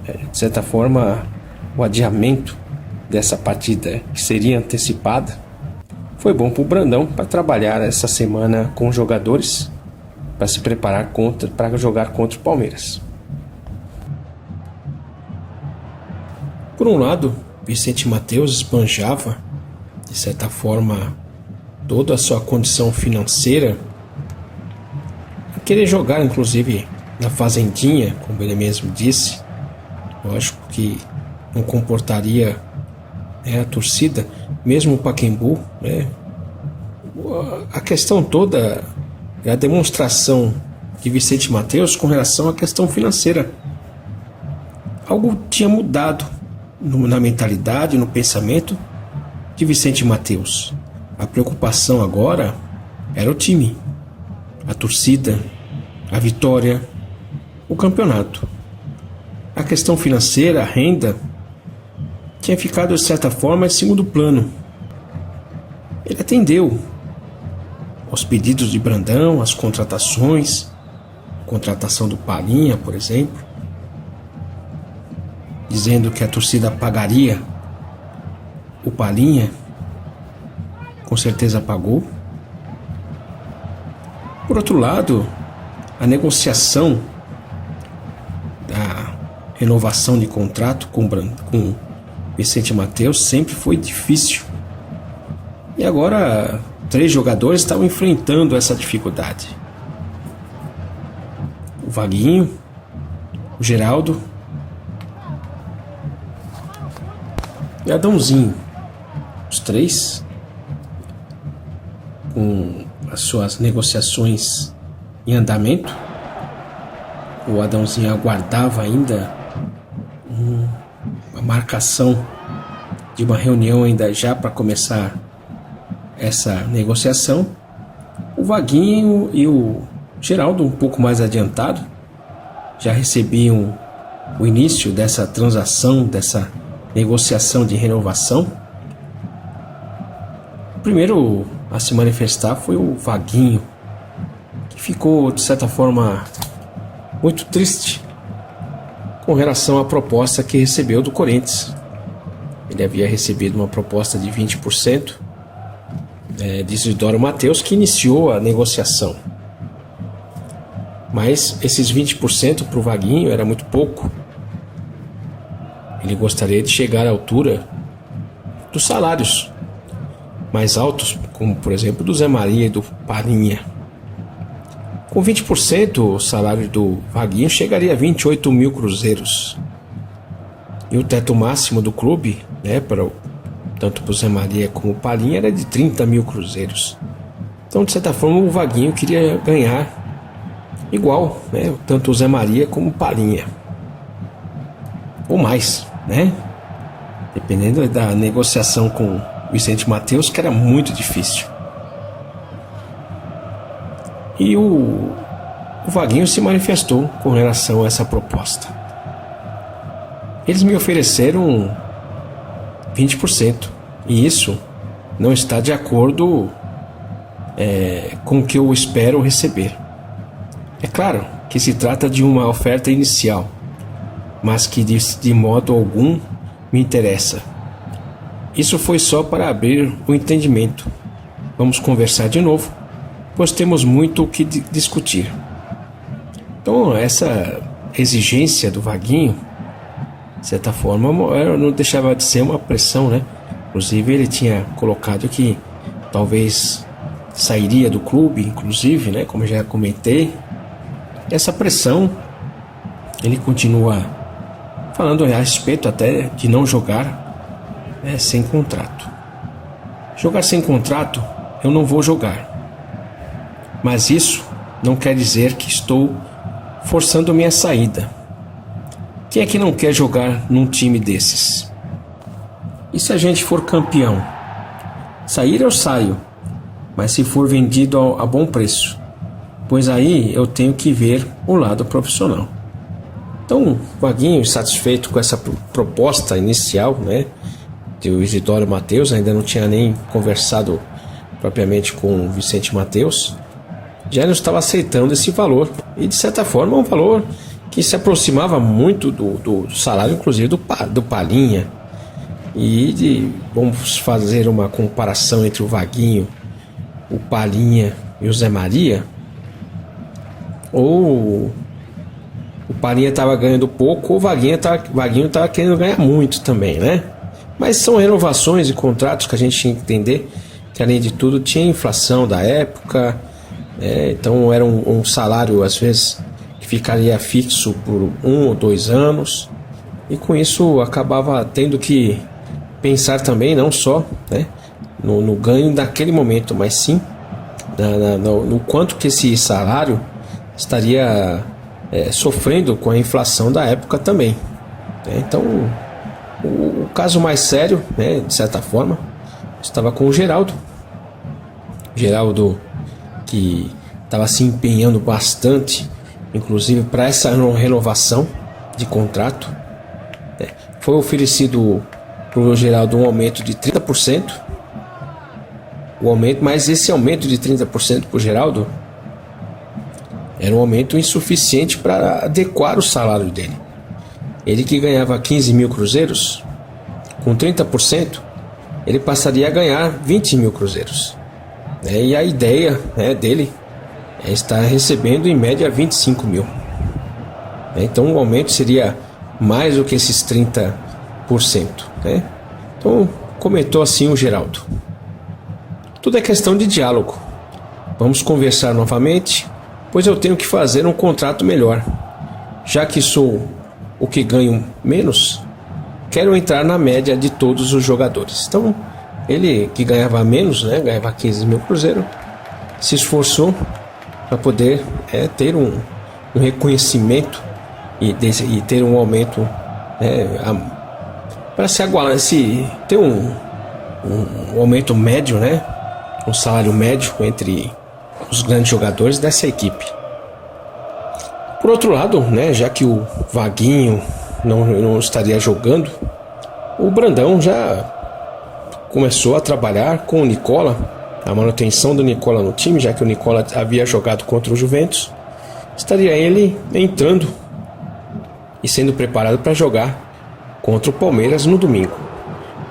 de certa forma, o adiamento dessa partida, que seria antecipada, foi bom para o Brandão para trabalhar essa semana com os jogadores para se preparar para jogar contra o Palmeiras. Por um lado, Vicente Matheus esbanjava, de certa forma, toda a sua condição financeira, a querer jogar, inclusive, na fazendinha, como ele mesmo disse. Lógico que não comportaria, a torcida, mesmo o Pacaembu, né? A questão toda é a demonstração de Vicente Matheus com relação à questão financeira. Algo tinha mudado na mentalidade, no pensamento de Vicente Matheus. A preocupação agora era o time, a torcida, a vitória, o campeonato. A questão financeira, a renda, tinha ficado de certa forma em segundo plano. Ele atendeu aos pedidos de Brandão, as contratações, contratação do Palhinha, por exemplo, dizendo que a torcida pagaria o Palhinha. Com certeza pagou. Por outro lado, a negociação da renovação de contrato com Vicente Matheus sempre foi difícil. E agora 3 jogadores estavam enfrentando essa dificuldade: o Vaguinho, o Geraldo e Adãozinho. Os 3 com as suas negociações em andamento. O Adãozinho aguardava ainda a marcação de uma reunião ainda já para começar essa negociação. O Vaguinho e o Geraldo, um pouco mais adiantado, já recebiam o início dessa transação, dessa negociação de renovação. O primeiro a se manifestar foi o Vaguinho, que ficou, de certa forma, muito triste com relação à proposta que recebeu do Corinthians. Ele havia recebido uma proposta de 20% de Isidoro Matheus, que iniciou a negociação. Mas esses 20% para o Vaguinho era muito pouco. Ele gostaria de chegar à altura dos salários mais altos como por exemplo do Zé Maria e do Palinha. Com 20%, o salário do Vaguinho chegaria a 28 mil cruzeiros. E o teto máximo do clube, né, tanto para o Zé Maria como o Palinha, era de 30 mil cruzeiros. Então, de certa forma, o Vaguinho queria ganhar igual, né, tanto o Zé Maria como o Palinha. Ou mais, né? Dependendo da negociação com o Vicente Matheus, que era muito difícil. E o Vaguinho se manifestou com relação a essa proposta. Eles me ofereceram 20%. E isso não está de acordo com o que eu espero receber. É claro que se trata de uma oferta inicial, mas que de modo algum me interessa. Isso foi só para abrir o entendimento. Vamos conversar de novo, pois temos muito o que discutir. Então, essa exigência do Vaguinho, de certa forma, não deixava de ser uma pressão, né? Inclusive, ele tinha colocado que talvez sairia do clube, inclusive, né? Como eu já comentei. Essa pressão, ele continua falando a respeito até de não jogar, né, sem contrato. Jogar sem contrato, eu não vou jogar. Mas isso não quer dizer que estou forçando minha saída. Quem é que não quer jogar num time desses? E se a gente for campeão? Sair eu saio, mas se for vendido a bom preço, pois aí eu tenho que ver o lado profissional. Então, Vaguinho, satisfeito com essa proposta inicial, né, do Isidoro Matheus, ainda não tinha nem conversado propriamente com o Vicente Matheus, já não estava aceitando esse valor. E de certa forma um valor que se aproximava muito do salário, inclusive do Palinha. E vamos fazer uma comparação entre o Vaguinho, o Palinha e o Zé Maria. Ou o Palinha estava ganhando pouco, ou o Vaguinho estava querendo ganhar muito também, né? Mas são renovações e contratos que a gente tinha que entender que, além de tudo, tinha inflação da época, né? Então era um salário, às vezes, que ficaria fixo por 1 ou 2 anos, e com isso acabava tendo que pensar também, não só, né, no ganho daquele momento, mas sim no quanto que esse salário estaria sofrendo com a inflação da época também, né? Então o caso mais sério, né, de certa forma, estava com o Geraldo que estava se empenhando bastante, inclusive para essa renovação de contrato. Foi oferecido para o Geraldo um aumento de 30%, mas esse aumento de 30% para o Geraldo era um aumento insuficiente para adequar o salário dele. Ele, que ganhava 15 mil cruzeiros, com 30%, ele passaria a ganhar 20 mil cruzeiros. E a ideia, né, dele é estar recebendo em média 25 mil. Então o aumento seria mais do que esses 30%. Né? Então comentou assim o Geraldo: tudo é questão de diálogo. Vamos conversar novamente, pois eu tenho que fazer um contrato melhor. Já que sou o que ganho menos, quero entrar na média de todos os jogadores. Então, ele, que ganhava menos, né, ganhava 15 mil cruzeiros, se esforçou para poder ter um reconhecimento e ter um aumento, para se igualar, ter um aumento médio, né, um salário médio entre os grandes jogadores dessa equipe. Por outro lado, né, já que o Vaguinho não estaria jogando, o Brandão já começou a trabalhar com o Nicola, a manutenção do Nicola no time, já que o Nicola havia jogado contra o Juventus. Estaria ele entrando e sendo preparado para jogar contra o Palmeiras no domingo.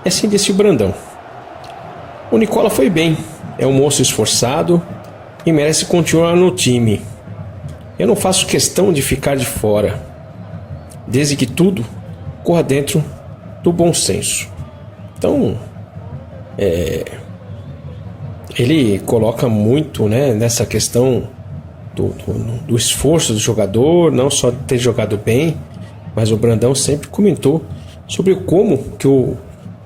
Assim disse o Brandão: o Nicola foi bem, é um moço esforçado e merece continuar no time. Eu não faço questão de ficar de fora, desde que tudo corra dentro do bom senso. Então, ele coloca muito, né, nessa questão do esforço do jogador, não só de ter jogado bem, mas o Brandão sempre comentou sobre como que o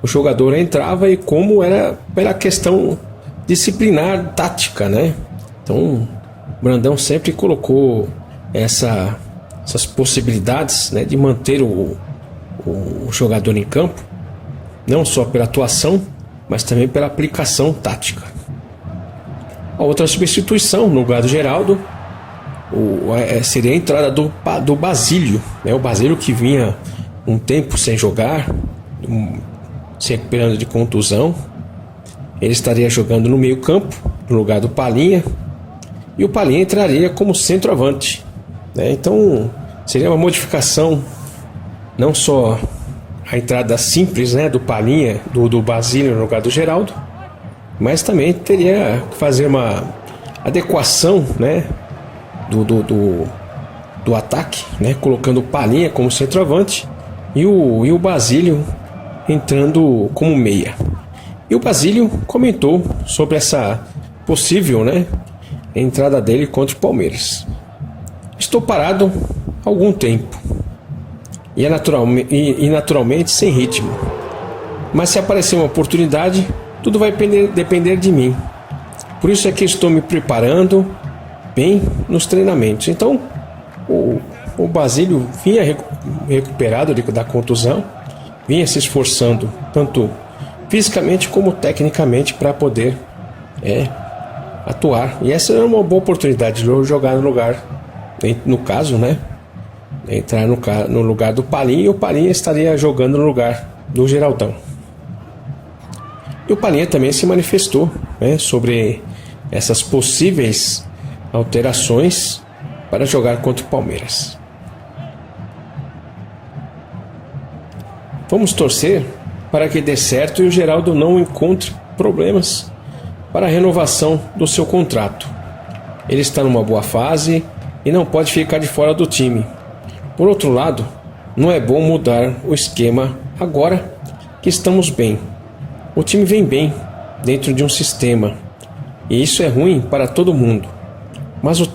jogador entrava e como era pela questão disciplinar, tática, né? Então, o Brandão sempre colocou essas possibilidades, né, de manter o jogador em campo, não só pela atuação, mas também pela aplicação tática. A outra substituição no lugar do Geraldo seria a entrada do Basílio, né? O Basílio que vinha um tempo sem jogar, se recuperando de contusão. Ele estaria jogando no meio campo, no lugar do Palhinha, e o Palhinha entraria como centroavante, né? Então seria uma modificação, não só a entrada simples, né, do Palhinha, do Basílio no lugar do Geraldo, mas também teria que fazer uma adequação, né, do ataque, né, colocando o Palhinha como centroavante e o Basílio entrando como meia. E o Basílio comentou sobre essa possível, né, entrada dele contra o Palmeiras. Estou parado há algum tempo e naturalmente sem ritmo, mas se aparecer uma oportunidade, tudo vai depender de mim. Por isso é que estou me preparando bem nos treinamentos. Então o Basílio vinha recuperado da contusão, vinha se esforçando tanto fisicamente como tecnicamente para poder atuar. E essa era uma boa oportunidade de jogar no lugar, no caso, né, entrar no lugar do Palhinha, e o Palhinha estaria jogando no lugar do Geraldão. E o Palhinha também se manifestou, né, sobre essas possíveis alterações para jogar contra o Palmeiras. Vamos torcer para que dê certo e o Geraldo não encontre problemas para a renovação do seu contrato. Ele está numa boa fase e não pode ficar de fora do time. Por outro lado, não é bom mudar o esquema agora que estamos bem. O time vem bem dentro de um sistema e isso é ruim para todo mundo. Mas se o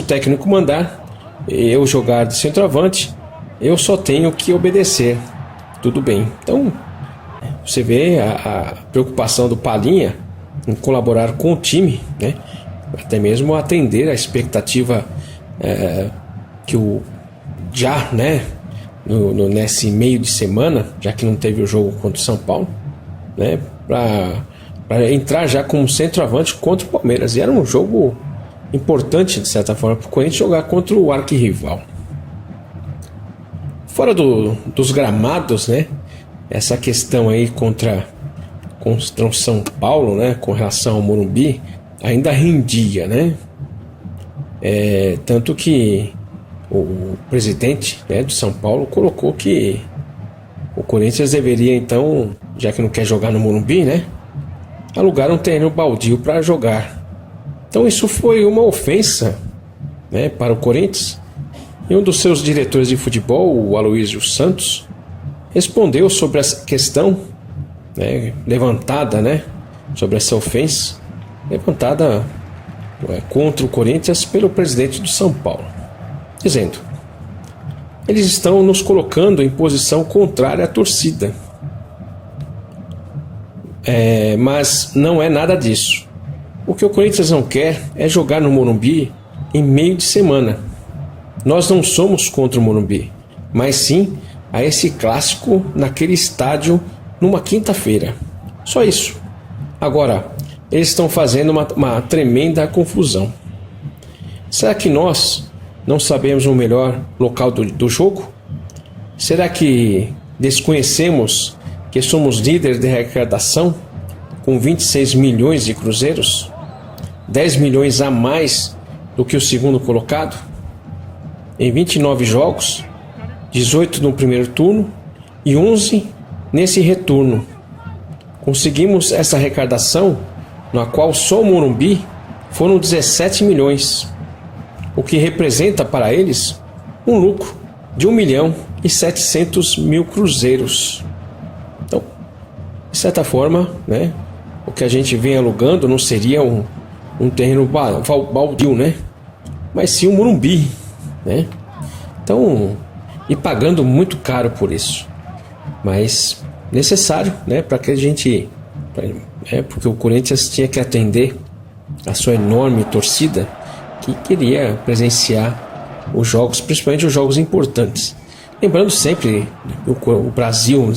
técnico mandar eu jogar de centroavante, eu só tenho que obedecer. Tudo bem. Então, você vê a preocupação do Palhinha em colaborar com o time, né? Até mesmo atender a expectativa que né, nesse meio de semana, já que não teve o jogo contra o São Paulo, né, para entrar já como centroavante contra o Palmeiras. E era um jogo importante, de certa forma, para o Corinthians jogar contra o arquirrival. Fora dos gramados, né, essa questão aí contra o São Paulo, né, com relação ao Morumbi, ainda rendia, né? Tanto que o presidente, né, do São Paulo colocou que o Corinthians deveria, então, já que não quer jogar no Morumbi, né, alugar um terreno baldio para jogar. Então isso foi uma ofensa, né, para o Corinthians. E um dos seus diretores de futebol, o Aloísio Santos, respondeu sobre essa questão, né, levantada, né, sobre essa ofensa levantada contra o Corinthians pelo presidente do São Paulo, dizendo: eles estão nos colocando em posição contrária à torcida, mas não é nada disso. O que o Corinthians não quer é jogar no Morumbi em meio de semana. Nós não somos contra o Morumbi, mas sim a esse clássico naquele estádio numa quinta-feira. Só isso. Agora, eles estão fazendo uma tremenda confusão. Será que nós não sabemos o melhor local do jogo? Será que desconhecemos que somos líderes de arrecadação com 26 milhões de cruzeiros? 10 milhões a mais do que o segundo colocado? Em 29 jogos, 18 no primeiro turno e 11 nesse retorno. Conseguimos essa arrecadação, na qual só o Morumbi foram 17 milhões, o que representa para eles um lucro de 1.700.000 cruzeiros. Então, de certa forma, né, o que a gente vem alugando não seria um terreno baldio, né? Mas sim um Morumbi, né? Então, e pagando muito caro por isso. Mas necessário, né? Para que a gente... porque o Corinthians tinha que atender a sua enorme torcida que queria presenciar os jogos, principalmente os jogos importantes. Lembrando sempre, o Brasil,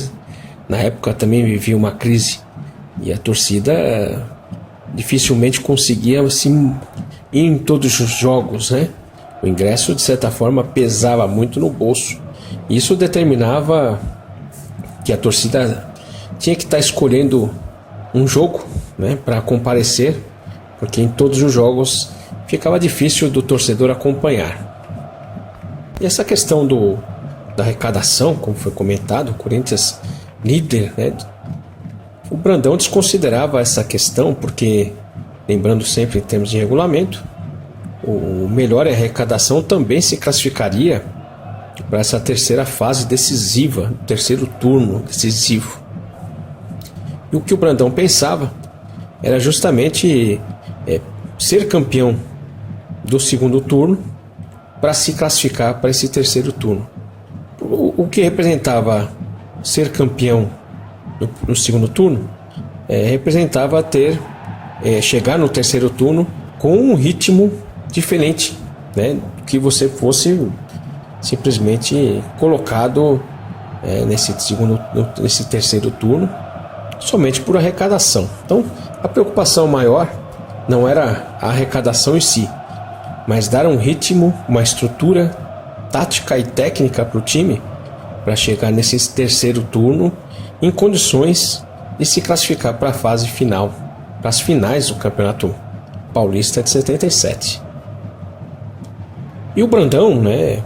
na época, também vivia uma crise e a torcida dificilmente conseguia assim, ir em todos os jogos, né? O ingresso, de certa forma, pesava muito no bolso. Isso determinava que a torcida tinha que estar escolhendo um jogo, né, para comparecer, porque em todos os jogos ficava difícil do torcedor acompanhar. E essa questão da arrecadação, como foi comentado, o Corinthians líder, né? O Brandão desconsiderava essa questão porque, lembrando sempre em termos de regulamento, o melhor arrecadação também se classificaria para essa terceira fase decisiva, terceiro turno decisivo. E o que o Brandão pensava era justamente ser campeão do segundo turno para se classificar para esse terceiro turno. O que representava ser campeão no segundo turno representava chegar no terceiro turno com um ritmo diferente, né, que você fosse simplesmente colocado nesse terceiro turno somente por arrecadação. Então, a preocupação maior não era a arrecadação em si, mas dar um ritmo, uma estrutura tática e técnica para o time para chegar nesse terceiro turno em condições de se classificar para a fase final, para as finais do Campeonato Paulista de 77. E o Brandão, né,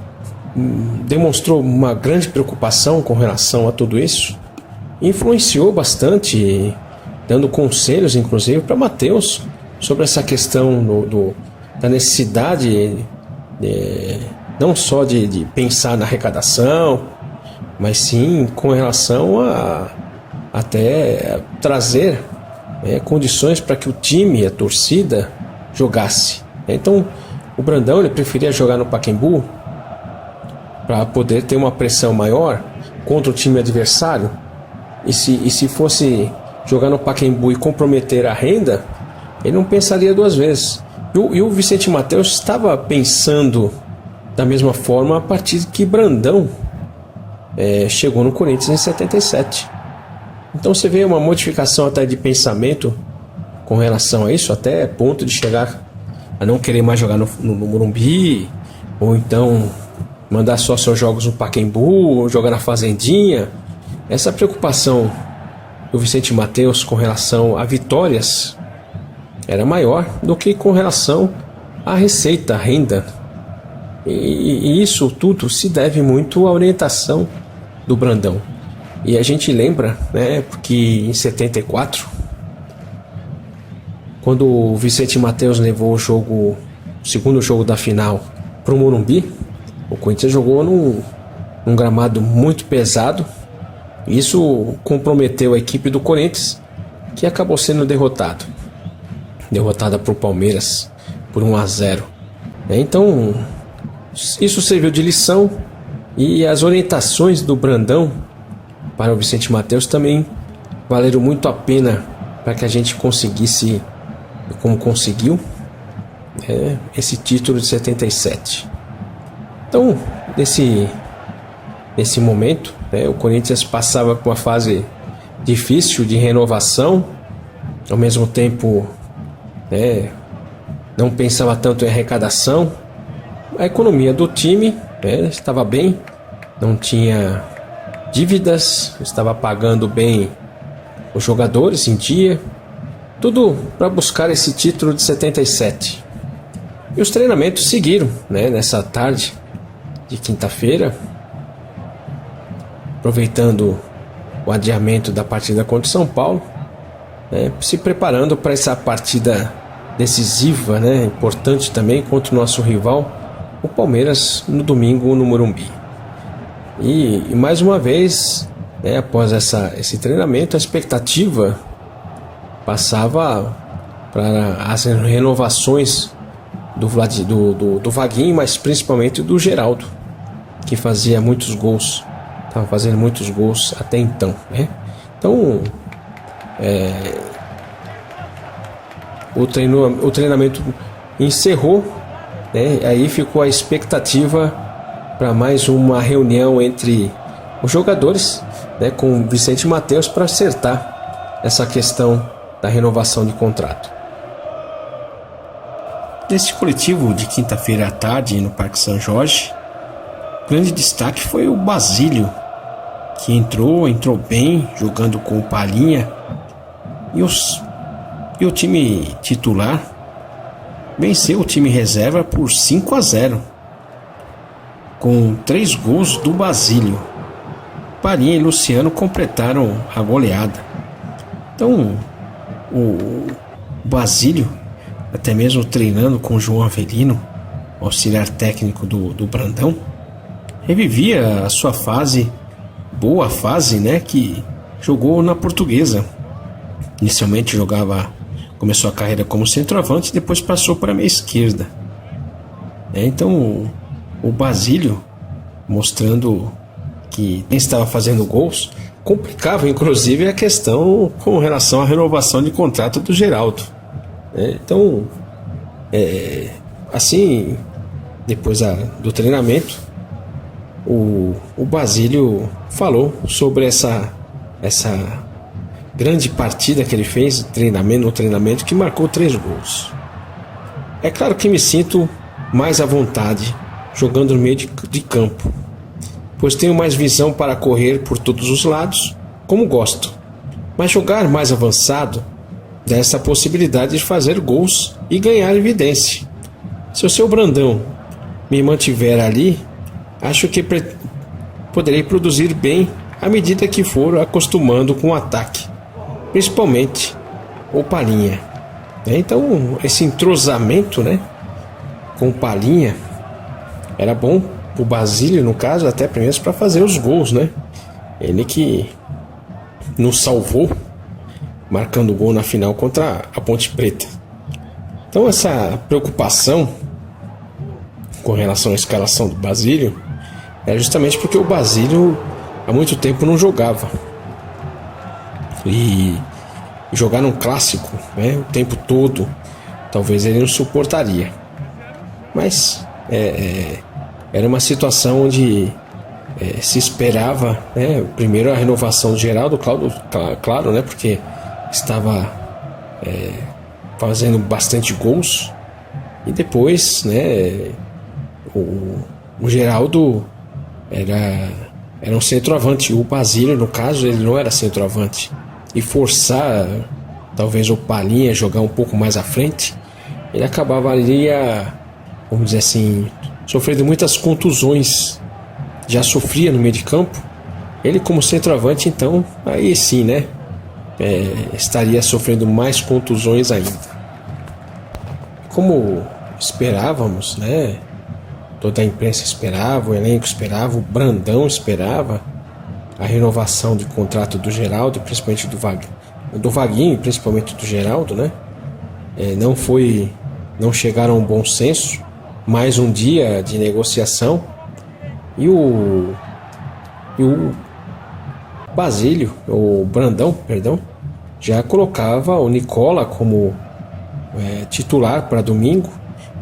demonstrou uma grande preocupação com relação a tudo isso, influenciou bastante, dando conselhos inclusive para Matheus sobre essa questão da necessidade não só de pensar na arrecadação, mas sim com relação a até trazer condições para que o time, a torcida, jogasse. Então o Brandão ele preferia jogar no Pacaembu para poder ter uma pressão maior contra o time adversário. E se fosse jogar no Pacaembu e comprometer a renda, ele não pensaria duas vezes. E o Vicente Matheus estava pensando da mesma forma a partir que Brandão chegou no Corinthians em 77. Então você vê uma modificação até de pensamento com relação a isso, até ponto de chegar a não querer mais jogar no Morumbi, ou então mandar só seus jogos no Pacaembu, ou jogar na Fazendinha. Essa preocupação do Vicente Matheus com relação a vitórias era maior do que com relação à receita, à renda. E isso tudo se deve muito à orientação do Brandão. E a gente lembra, né, porque em 74, quando o Vicente Matheus levou o segundo jogo da final para o Morumbi, o Corinthians jogou num gramado muito pesado. Isso comprometeu a equipe do Corinthians, que acabou sendo derrotada por Palmeiras por 1-0. Então isso serviu de lição, e as orientações do Brandão para o Vicente Matheus também valeram muito a pena para que a gente conseguisse, como conseguiu, esse título de 77. Então, nesse momento, o Corinthians passava por uma fase difícil de renovação, ao mesmo tempo não pensava tanto em arrecadação. A economia do time estava bem, não tinha dívidas, estava pagando bem os jogadores em dia, tudo para buscar esse título de 77. E os treinamentos seguiram, nessa tarde de quinta-feira, aproveitando o adiamento da partida contra o São Paulo, se preparando para essa partida decisiva, importante também, contra o nosso rival, o Palmeiras, no domingo no Morumbi. E mais uma vez, após esse treinamento, a expectativa passava para as renovações do Vaguinho, mas principalmente do Geraldo, que fazia muitos gols, estava fazendo muitos gols até então, né? Então o treinamento encerrou, né? Aí ficou a expectativa para mais uma reunião entre os jogadores, né, com Vicente Mateus, para acertar essa questão da renovação de contrato. Nesse coletivo de quinta-feira à tarde no Parque São Jorge, o grande destaque foi o Basílio, que entrou bem, jogando com o Palhinha, e o time titular venceu o time reserva por 5-0, com 3 gols do Basílio. Palhinha e Luciano completaram a goleada. Então, o Basílio, até mesmo treinando com o João Avelino, auxiliar técnico do Brandão, revivia a sua boa fase, né, que jogou na Portuguesa. Inicialmente começou a carreira como centroavante, depois passou para a meia esquerda. Então, o Basílio, mostrando que nem estava fazendo gols, complicava inclusive a questão com relação à renovação de contrato do Geraldo. Então, assim, depois do treinamento, o Basílio falou sobre essa grande partida que ele fez no treinamento, que marcou 3 gols. É claro que me sinto mais à vontade jogando no meio de campo, pois tenho mais visão para correr por todos os lados, como gosto. Mas jogar mais avançado dá essa possibilidade de fazer gols e ganhar evidência. Se o seu Brandão me mantiver ali, acho que poderei produzir bem à medida que for acostumando com o ataque, principalmente o Palhinha. Então, esse entrosamento, né, com o Palhinha era bom. O Basílio, no caso, até primeiro para fazer os gols, né? Ele que nos salvou, marcando o gol na final contra a Ponte Preta. Então, essa preocupação com relação à escalação do Basílio é justamente porque o Basílio há muito tempo não jogava. E jogar num clássico, né, o tempo todo, talvez ele não suportaria. Mas era uma situação onde se esperava, né, primeiro a renovação do Geraldo, claro, né, porque estava fazendo bastante gols, e depois, né, o Geraldo era um centroavante. O Basílio, no caso, ele não era centroavante, e forçar talvez o Palhinha a jogar um pouco mais à frente, ele acabava ali vamos dizer assim, sofrendo muitas contusões. Já sofria no meio de campo. Ele como centroavante, então, aí sim, né, estaria sofrendo mais contusões ainda. Como esperávamos, né, toda a imprensa esperava, o elenco esperava, o Brandão esperava a renovação de contrato do Geraldo, principalmente do Vaguinho, principalmente do Geraldo, né? Não chegaram a um bom senso. Mais um dia de negociação, e o Basílio, o Brandão, perdão, já colocava o Nicola como titular para domingo.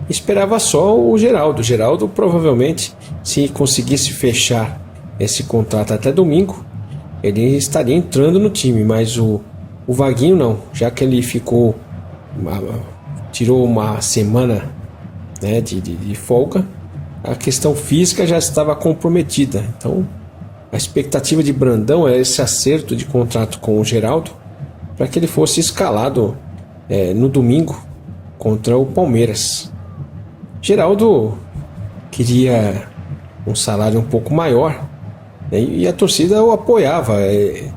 Esperava só o Geraldo. O Geraldo provavelmente, se conseguisse fechar esse contrato até domingo, ele estaria entrando no time, mas o Vaguinho não, já que ele tirou uma semana, né, de folga, a questão física já estava comprometida. Então, a expectativa de Brandão é esse acerto de contrato com o Geraldo, para que ele fosse escalado no domingo contra o Palmeiras. Geraldo queria um salário um pouco maior, né, e a torcida o apoiava. De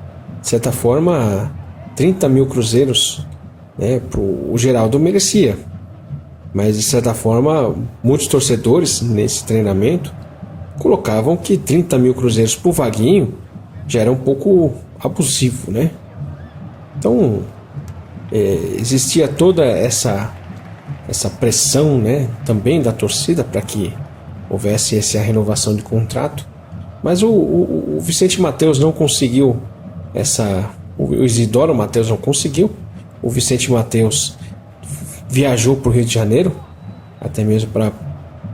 certa forma, 30 mil cruzeiros, né, o Geraldo merecia. Mas, de certa forma, muitos torcedores nesse treinamento colocavam que 30 mil cruzeiros por Vaguinho já era um pouco abusivo, né? Então, existia toda essa pressão, né, também da torcida para que houvesse essa renovação de contrato, mas o Vicente Matteus não conseguiu o Isidoro Matteus não conseguiu. O Vicente Matteus viajou para o Rio de Janeiro, até mesmo para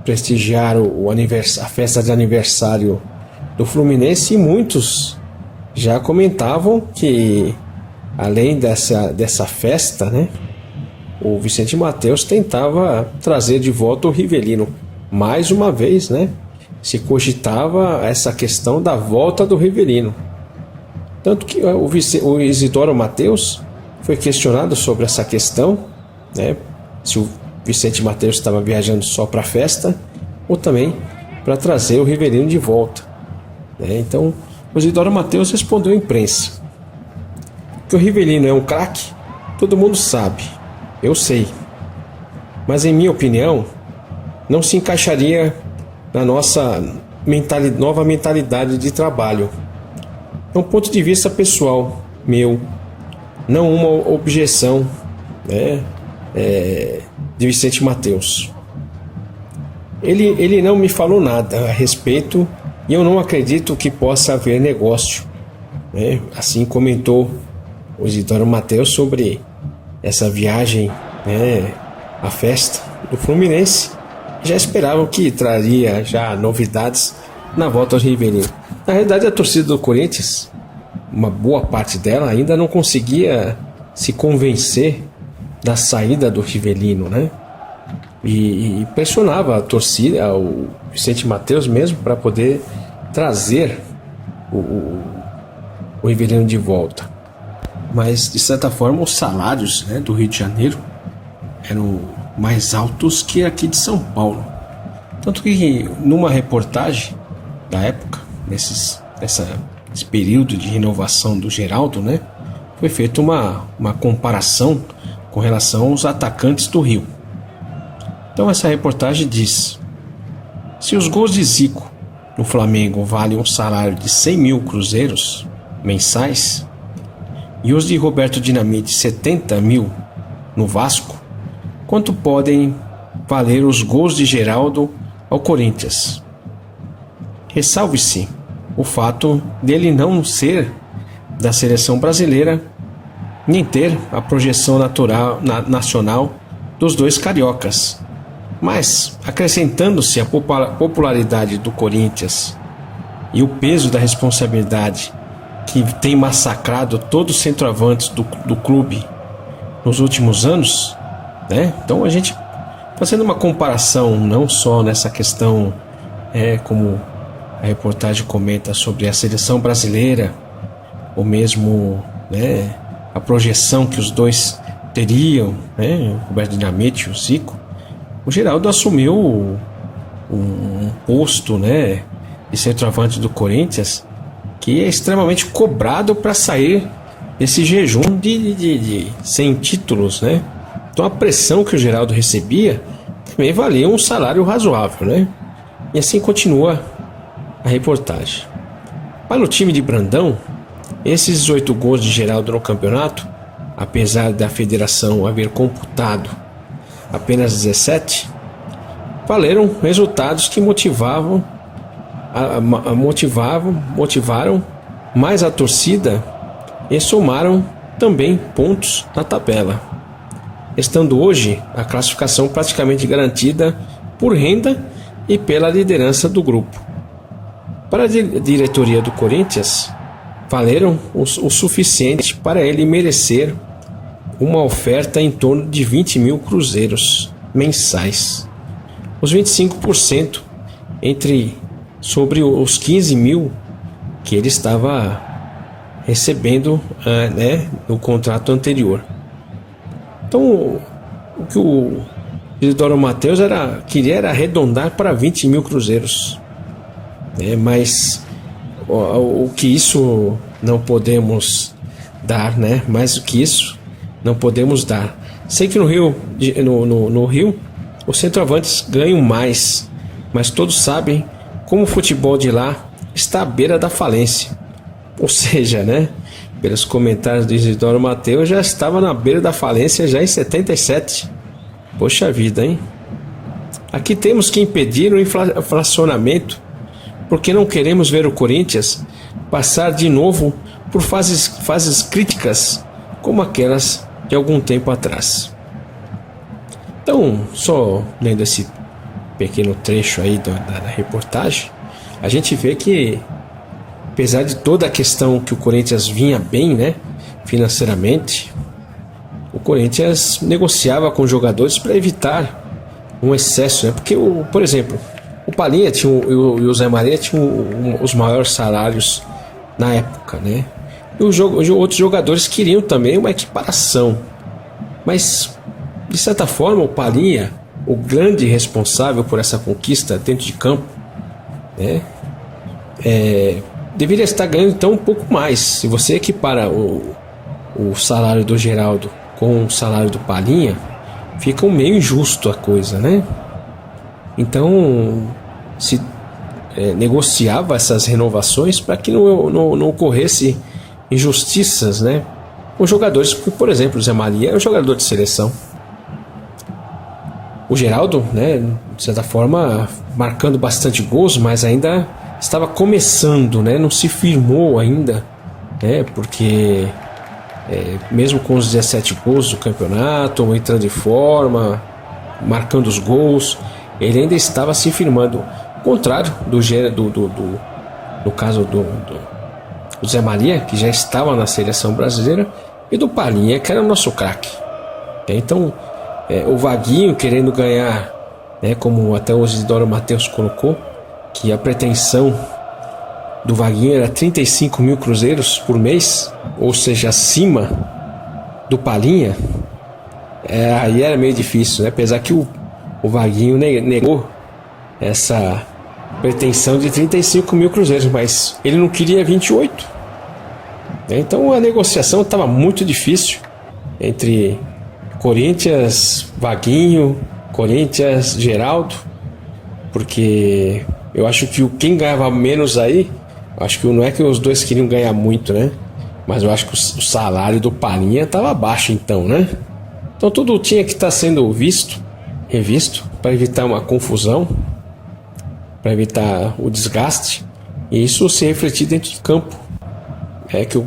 prestigiar a festa de aniversário do Fluminense, e muitos já comentavam que, além dessa festa, né, o Vicente Matteus tentava trazer de volta o Rivelino. Mais uma vez, né, se cogitava essa questão da volta do Rivelino. Tanto que o Isidoro Matteus foi questionado sobre essa questão, né, se o Vicente Matteus estava viajando só para a festa ou também para trazer o Rivelino de volta, né? Então, o Isidoro Matteus respondeu à imprensa que o Rivelino é um craque, todo mundo sabe, eu sei, mas em minha opinião não se encaixaria na nossa nova mentalidade de trabalho. É um ponto de vista pessoal meu, não uma objeção, né, de Vicente Matteus. Ele não me falou nada a respeito e eu não acredito que possa haver negócio, né? Assim comentou o Isidoro Matteus sobre essa viagem, né, à festa do Fluminense. Já esperavam que traria já novidades na volta ao Rivelino. Na realidade, a torcida do Corinthians, uma boa parte dela, ainda não conseguia se convencer da saída do Rivelino, né? E pressionava a torcida, o Vicente Matteus mesmo, para poder trazer o Rivelino de volta. Mas, de certa forma, os salários, né, do Rio de Janeiro eram mais altos que aqui de São Paulo. Tanto que, numa reportagem da época, nesse período de renovação do Geraldo, né, foi feita uma comparação com relação aos atacantes do Rio. Então essa reportagem diz: se os gols de Zico no Flamengo valem um salário de 100 mil cruzeiros mensais e os de Roberto Dinamite 70 mil no Vasco, quanto podem valer os gols de Geraldo ao Corinthians? Ressalve-se o fato dele não ser da seleção brasileira, nem ter a projeção nacional dos dois cariocas. Mas, acrescentando-se a popularidade do Corinthians e o peso da responsabilidade que tem massacrado todos os centroavantes do clube nos últimos anos, né? Então a gente fazendo uma comparação não só nessa questão, como a reportagem comenta sobre a seleção brasileira, ou mesmo, né, a projeção que os dois teriam, né, o Roberto Dinamite e o Zico, o Geraldo assumiu um posto, né, de centroavante do Corinthians que é extremamente cobrado para sair desse jejum de sem títulos, né? Então a pressão que o Geraldo recebia também valia um salário razoável, né? E assim continua a reportagem. Para o time de Brandão, esses 18 gols de Geraldo no campeonato, apesar da federação haver computado apenas 17, valeram resultados que motivaram mais a torcida e somaram também pontos na tabela, estando hoje a classificação praticamente garantida por renda e pela liderança do grupo. Para a diretoria do Corinthians, valeram o suficiente para ele merecer uma oferta em torno de 20 mil cruzeiros mensais, os 25% sobre os 15 mil que ele estava recebendo, né, no contrato anterior. Então o que o Isidoro Matteus queria era arredondar para 20 mil cruzeiros, né? Mas o que isso não podemos dar, né? Mais do que isso não podemos dar. Sei que no Rio os centroavantes ganham mais, mas todos sabem como o futebol de lá está à beira da falência. Ou seja, né, pelos comentários do Isidoro Mateus, já estava na beira da falência já em 77. Poxa vida, hein? Aqui temos que impedir o inflacionamento, porque não queremos ver o Corinthians passar de novo por fases críticas como aquelas de algum tempo atrás. Então, só lendo esse pequeno trecho aí da reportagem, a gente vê que, apesar de toda a questão que o Corinthians vinha bem, né, financeiramente, o Corinthians negociava com jogadores para evitar um excesso, né? Porque, por exemplo, o Palhinha e o Zé Maria tinham os maiores salários na época, né? E os outros jogadores queriam também uma equiparação, mas de certa forma o Palhinha, o grande responsável por essa conquista dentro de campo, né, deveria estar ganhando então um pouco mais. Se você equipara o salário do Geraldo com o salário do Palhinha, fica um meio injusto a coisa, né? Então se negociava essas renovações para que não ocorresse injustiças, né? Os jogadores, por exemplo, o Zé Maria é um jogador de seleção. O Geraldo, né, de certa forma, marcando bastante gols, mas ainda estava começando, né? Não se firmou ainda, né? Porque mesmo com os 17 gols do campeonato, entrando em forma, marcando os gols, ele ainda estava se firmando. Ao contrário do caso do Zé Maria, que já estava na seleção brasileira, e do Palhinha, que era o nosso craque. Então, o Vaguinho querendo ganhar, né, como até o Isidoro Mateus colocou, que a pretensão do Vaguinho era 35 mil cruzeiros por mês, ou seja, acima do Palhinha, aí era meio difícil, né? Apesar que o Vaguinho negou essa pretensão de 35 mil cruzeiros, mas ele não queria 28. Então a negociação estava muito difícil entre Corinthians, Vaguinho, Corinthians, Geraldo, porque eu acho que quem ganhava menos aí, acho que não é que os dois queriam ganhar muito, né? Mas eu acho que o salário do Palhinha estava baixo então, né? Então tudo tinha que estar sendo revisto, para evitar uma confusão, para evitar o desgaste, e isso se refletir dentro de campo.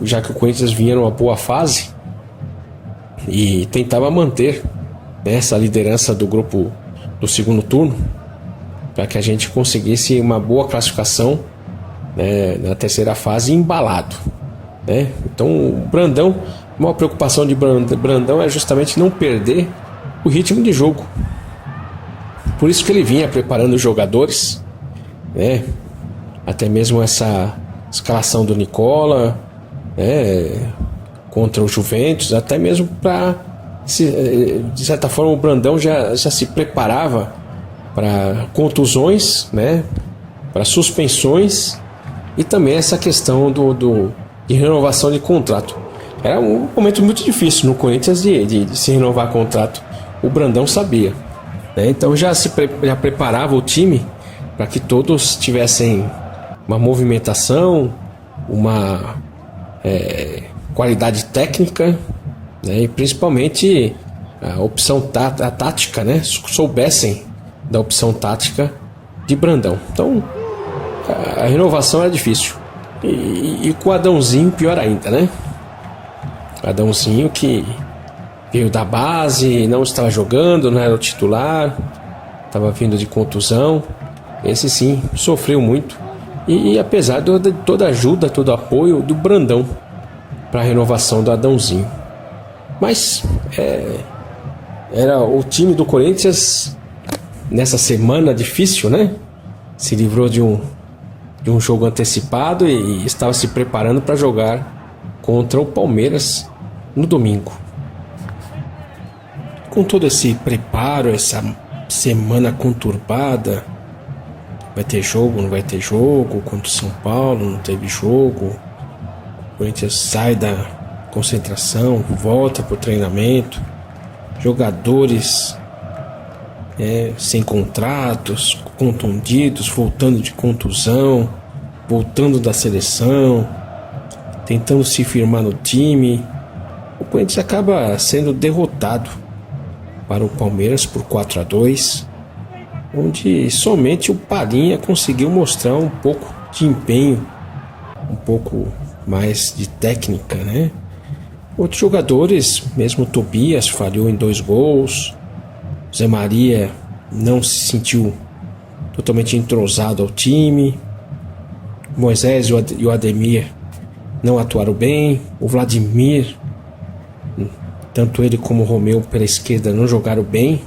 Já que o Corinthians vinha numa boa fase e tentava manter, né, essa liderança do grupo do segundo turno, para que a gente conseguisse uma boa classificação, né, na terceira fase, embalado, né? Então o Brandão, uma preocupação de Brandão é justamente não perder o ritmo de jogo. Por isso que ele vinha preparando os jogadores, né? Até mesmo essa escalação do Nicola, né, contra o Juventus, até mesmo para, de certa forma, o Brandão já se preparava para contusões, né, para suspensões, e também essa questão de renovação de contrato. Era um momento muito difícil no Corinthians de se renovar contrato. O Brandão sabia, né? Então já preparava o time para que todos tivessem uma movimentação, uma qualidade técnica, né? E principalmente a opção tática, né? Soubessem da opção tática de Brandão. Então a renovação era difícil, e com o Adãozinho pior ainda, né? Adãozinho que veio da base, não estava jogando, não era o titular, estava vindo de contusão. Esse sim sofreu muito, e apesar de toda a ajuda, todo o apoio do Brandão para a renovação do Adãozinho, mas era o time do Corinthians nessa semana difícil, né? Se livrou de um jogo antecipado e estava se preparando para jogar contra o Palmeiras no domingo. Com todo esse preparo, essa semana conturbada, vai ter jogo, não vai ter jogo, contra o São Paulo não teve jogo, o Corinthians sai da concentração, volta para o treinamento, jogadores sem contratos, contundidos, voltando de contusão, voltando da seleção, tentando se firmar no time. O Corinthians acaba sendo derrotado para o Palmeiras por 4-2, onde somente o Palinha conseguiu mostrar um pouco de empenho, um pouco mais de técnica, né? Outros jogadores, mesmo o Tobias falhou em 2 gols, Zé Maria não se sentiu totalmente entrosado ao time, Moisés e o Ademir não atuaram bem, o Vladimir, tanto ele como o Romeu pela esquerda não jogaram bem,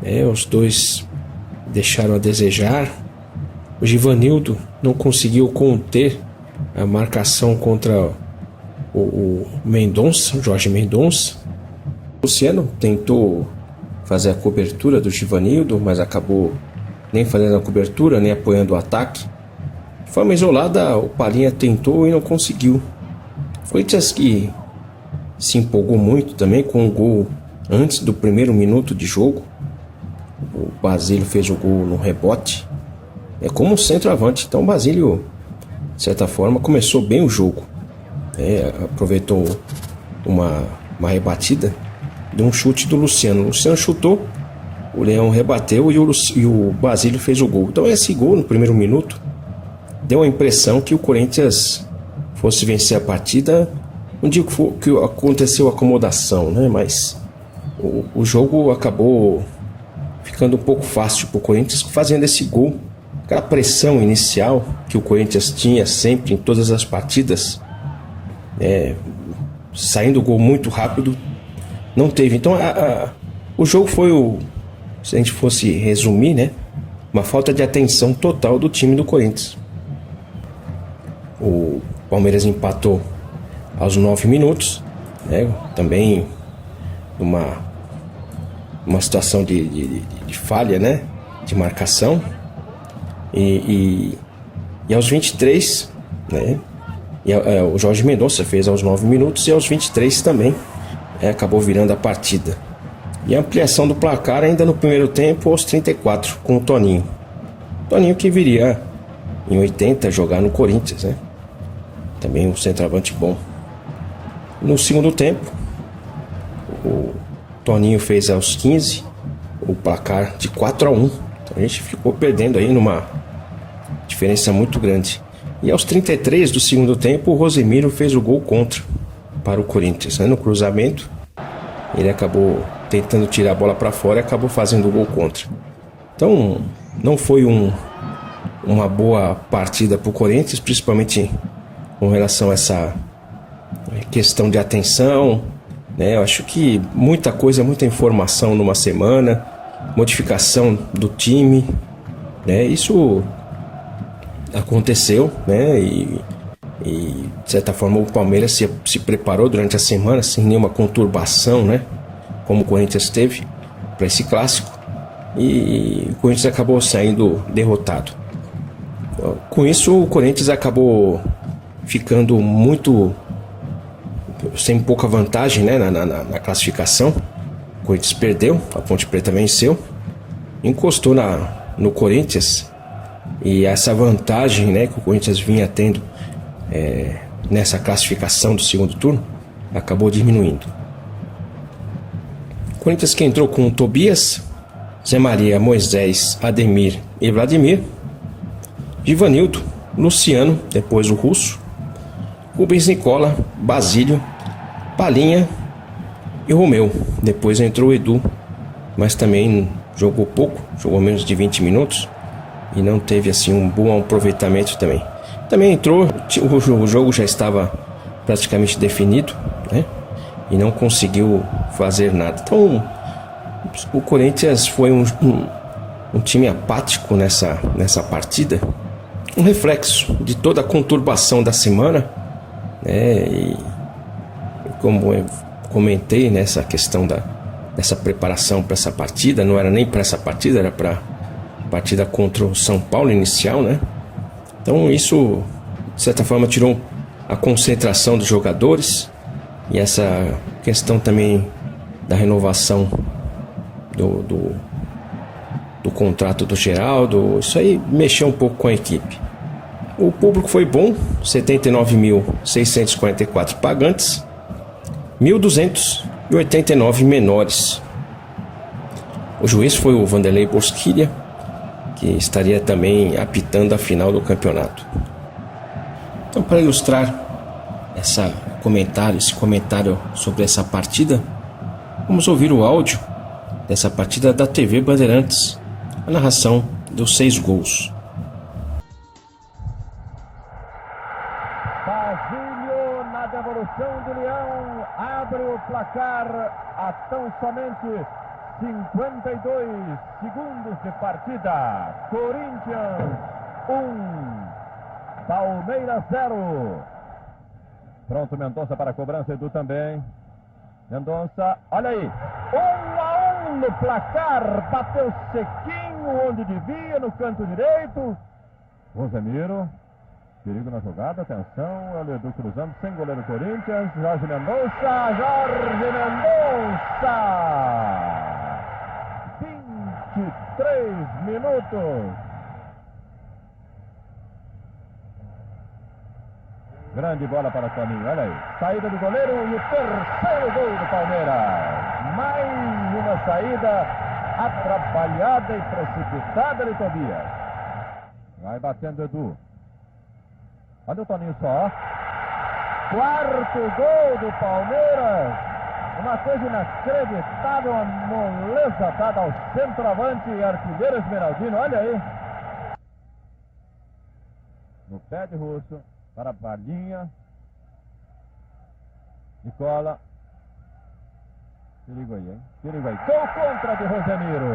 né? Os dois deixaram a desejar. O Givanildo não conseguiu conter a marcação contra o Mendonça, o Jorge Mendonça. O Luciano tentou fazer a cobertura do Givanildo, mas acabou nem fazendo a cobertura, nem apoiando o ataque. De forma isolada, o Palinha tentou e não conseguiu. Foi que se empolgou muito também com o gol antes do primeiro minuto de jogo. O Basílio fez o gol no rebote, como centroavante. Então o Basílio, de certa forma, começou bem o jogo, aproveitou uma rebatida de um chute do Luciano. O Luciano chutou, o Leão rebateu e o Basílio fez o gol. Então esse gol no primeiro minuto deu a impressão que o Corinthians fosse vencer a partida. Não digo que aconteceu acomodação, né? Mas o jogo acabou ficando um pouco fácil para o Corinthians fazendo esse gol. Aquela pressão inicial que o Corinthians tinha sempre em todas as partidas, saindo o gol muito rápido, não teve. Então o jogo foi, se a gente fosse resumir, né, uma falta de atenção total do time do Corinthians. O Palmeiras empatou aos 9 minutos, né, também uma situação de falha, né, de marcação. E aos 23, né, o Jorge Mendonça fez aos 9 minutos e aos 23 também acabou virando a partida. E a ampliação do placar ainda no primeiro tempo aos 34 com o Toninho. Toninho que viria em 80 jogar no Corinthians, né? Também um centroavante bom. No segundo tempo, o Toninho fez aos 15 o placar de 4-1. Então a gente ficou perdendo aí numa diferença muito grande. E aos 33 do segundo tempo, o Rosemiro fez o gol contra para o Corinthians, né? No cruzamento, ele acabou tentando tirar a bola para fora e acabou fazendo o gol contra. Então não foi uma boa partida para o Corinthians, principalmente com relação a essa questão de atenção, né? Eu acho que muita coisa, muita informação numa semana, modificação do time, né? Isso aconteceu, né? E de certa forma o Palmeiras se preparou durante a semana sem nenhuma conturbação, né? Como o Corinthians teve para esse clássico, e o Corinthians acabou saindo derrotado. Com isso, o Corinthians acabou ficando sem pouca vantagem, né, na classificação. O Corinthians perdeu, a Ponte Preta venceu, encostou no Corinthians, e essa vantagem, né, que o Corinthians vinha tendo nessa classificação do segundo turno acabou diminuindo. O Corinthians que entrou com o Tobias, Zé Maria, Moisés, Ademir e Vladimir, Givanildo, Luciano, depois o Russo, Rubens Nicola, Basílio, Palinha e Romeu. Depois entrou o Edu, mas também jogou pouco, jogou menos de 20 minutos e não teve assim um bom aproveitamento também. Também entrou, o jogo já estava praticamente definido, né? E não conseguiu fazer nada. Então o Corinthians foi um time apático nessa partida, um reflexo de toda a conturbação da semana, né? E como eu comentei nessa questão dessa preparação para essa partida, não era nem para essa partida, era para a partida contra o São Paulo inicial, né? Então isso, de certa forma, tirou a concentração dos jogadores, e essa questão também da renovação do contrato do Geraldo, isso aí mexeu um pouco com a equipe. O público foi bom, 79.644 pagantes, 1.289 menores. O juiz foi o Vanderlei Bosquilha, que estaria também apitando a final do campeonato. Então, para ilustrar esse comentário sobre essa partida, vamos ouvir o áudio dessa partida da TV Bandeirantes, a narração dos 6 gols. Basílio, na devolução do Leão, abre o placar a tão somente 52 segundos de partida. Corinthians 1, Palmeiras 0. Pronto, Mendonça para a cobrança, Edu também. Mendonça, olha aí, 1-1 no placar, bateu sequinho onde devia, no canto direito. Rosemiro, perigo na jogada, atenção, olha o Edu cruzando, sem goleiro Corinthians, Jorge Mendonça, 23 minutos. Grande bola para Toninho, olha aí. Saída do goleiro e o terceiro gol do Palmeiras. Mais uma saída atrapalhada e precipitada de Tobias. Vai batendo Edu. Olha o Toninho só. Quarto gol do Palmeiras. Uma coisa inacreditável, uma moleza dada ao centroavante e artilheiro Esmeraldino. Olha aí. No pé de Russo. Para a Varginha. Nicola. Perigo aí, hein? Perigo aí. Gol contra de Rosemiro.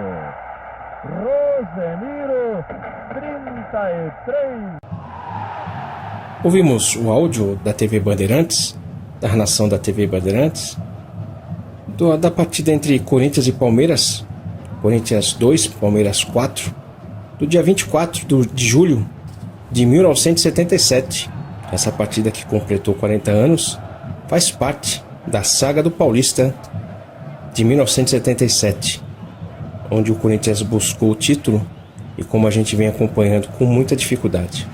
Rosemiro, 33. Ouvimos o áudio da TV Bandeirantes, da narração da TV Bandeirantes, da partida entre Corinthians e Palmeiras. Corinthians 2, Palmeiras 4, do dia 24 de julho de 1977. Essa partida, que completou 40 anos, faz parte da saga do Paulista de 1977, onde o Corinthians buscou o título e, como a gente vem acompanhando, com muita dificuldade.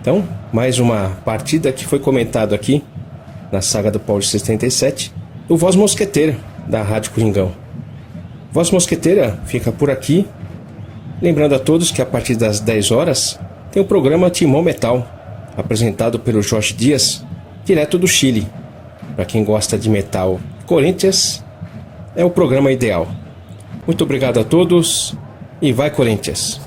Então, mais uma partida que foi comentado aqui na saga do Paulista 77, do Voz Mosqueteira, da Rádio Coringão. Voz Mosqueteira fica por aqui, lembrando a todos que a partir das 10 horas tem o programa Timão Metal, apresentado pelo Jorge Dias, direto do Chile. Para quem gosta de metal, Corinthians é o programa ideal. Muito obrigado a todos e vai Corinthians!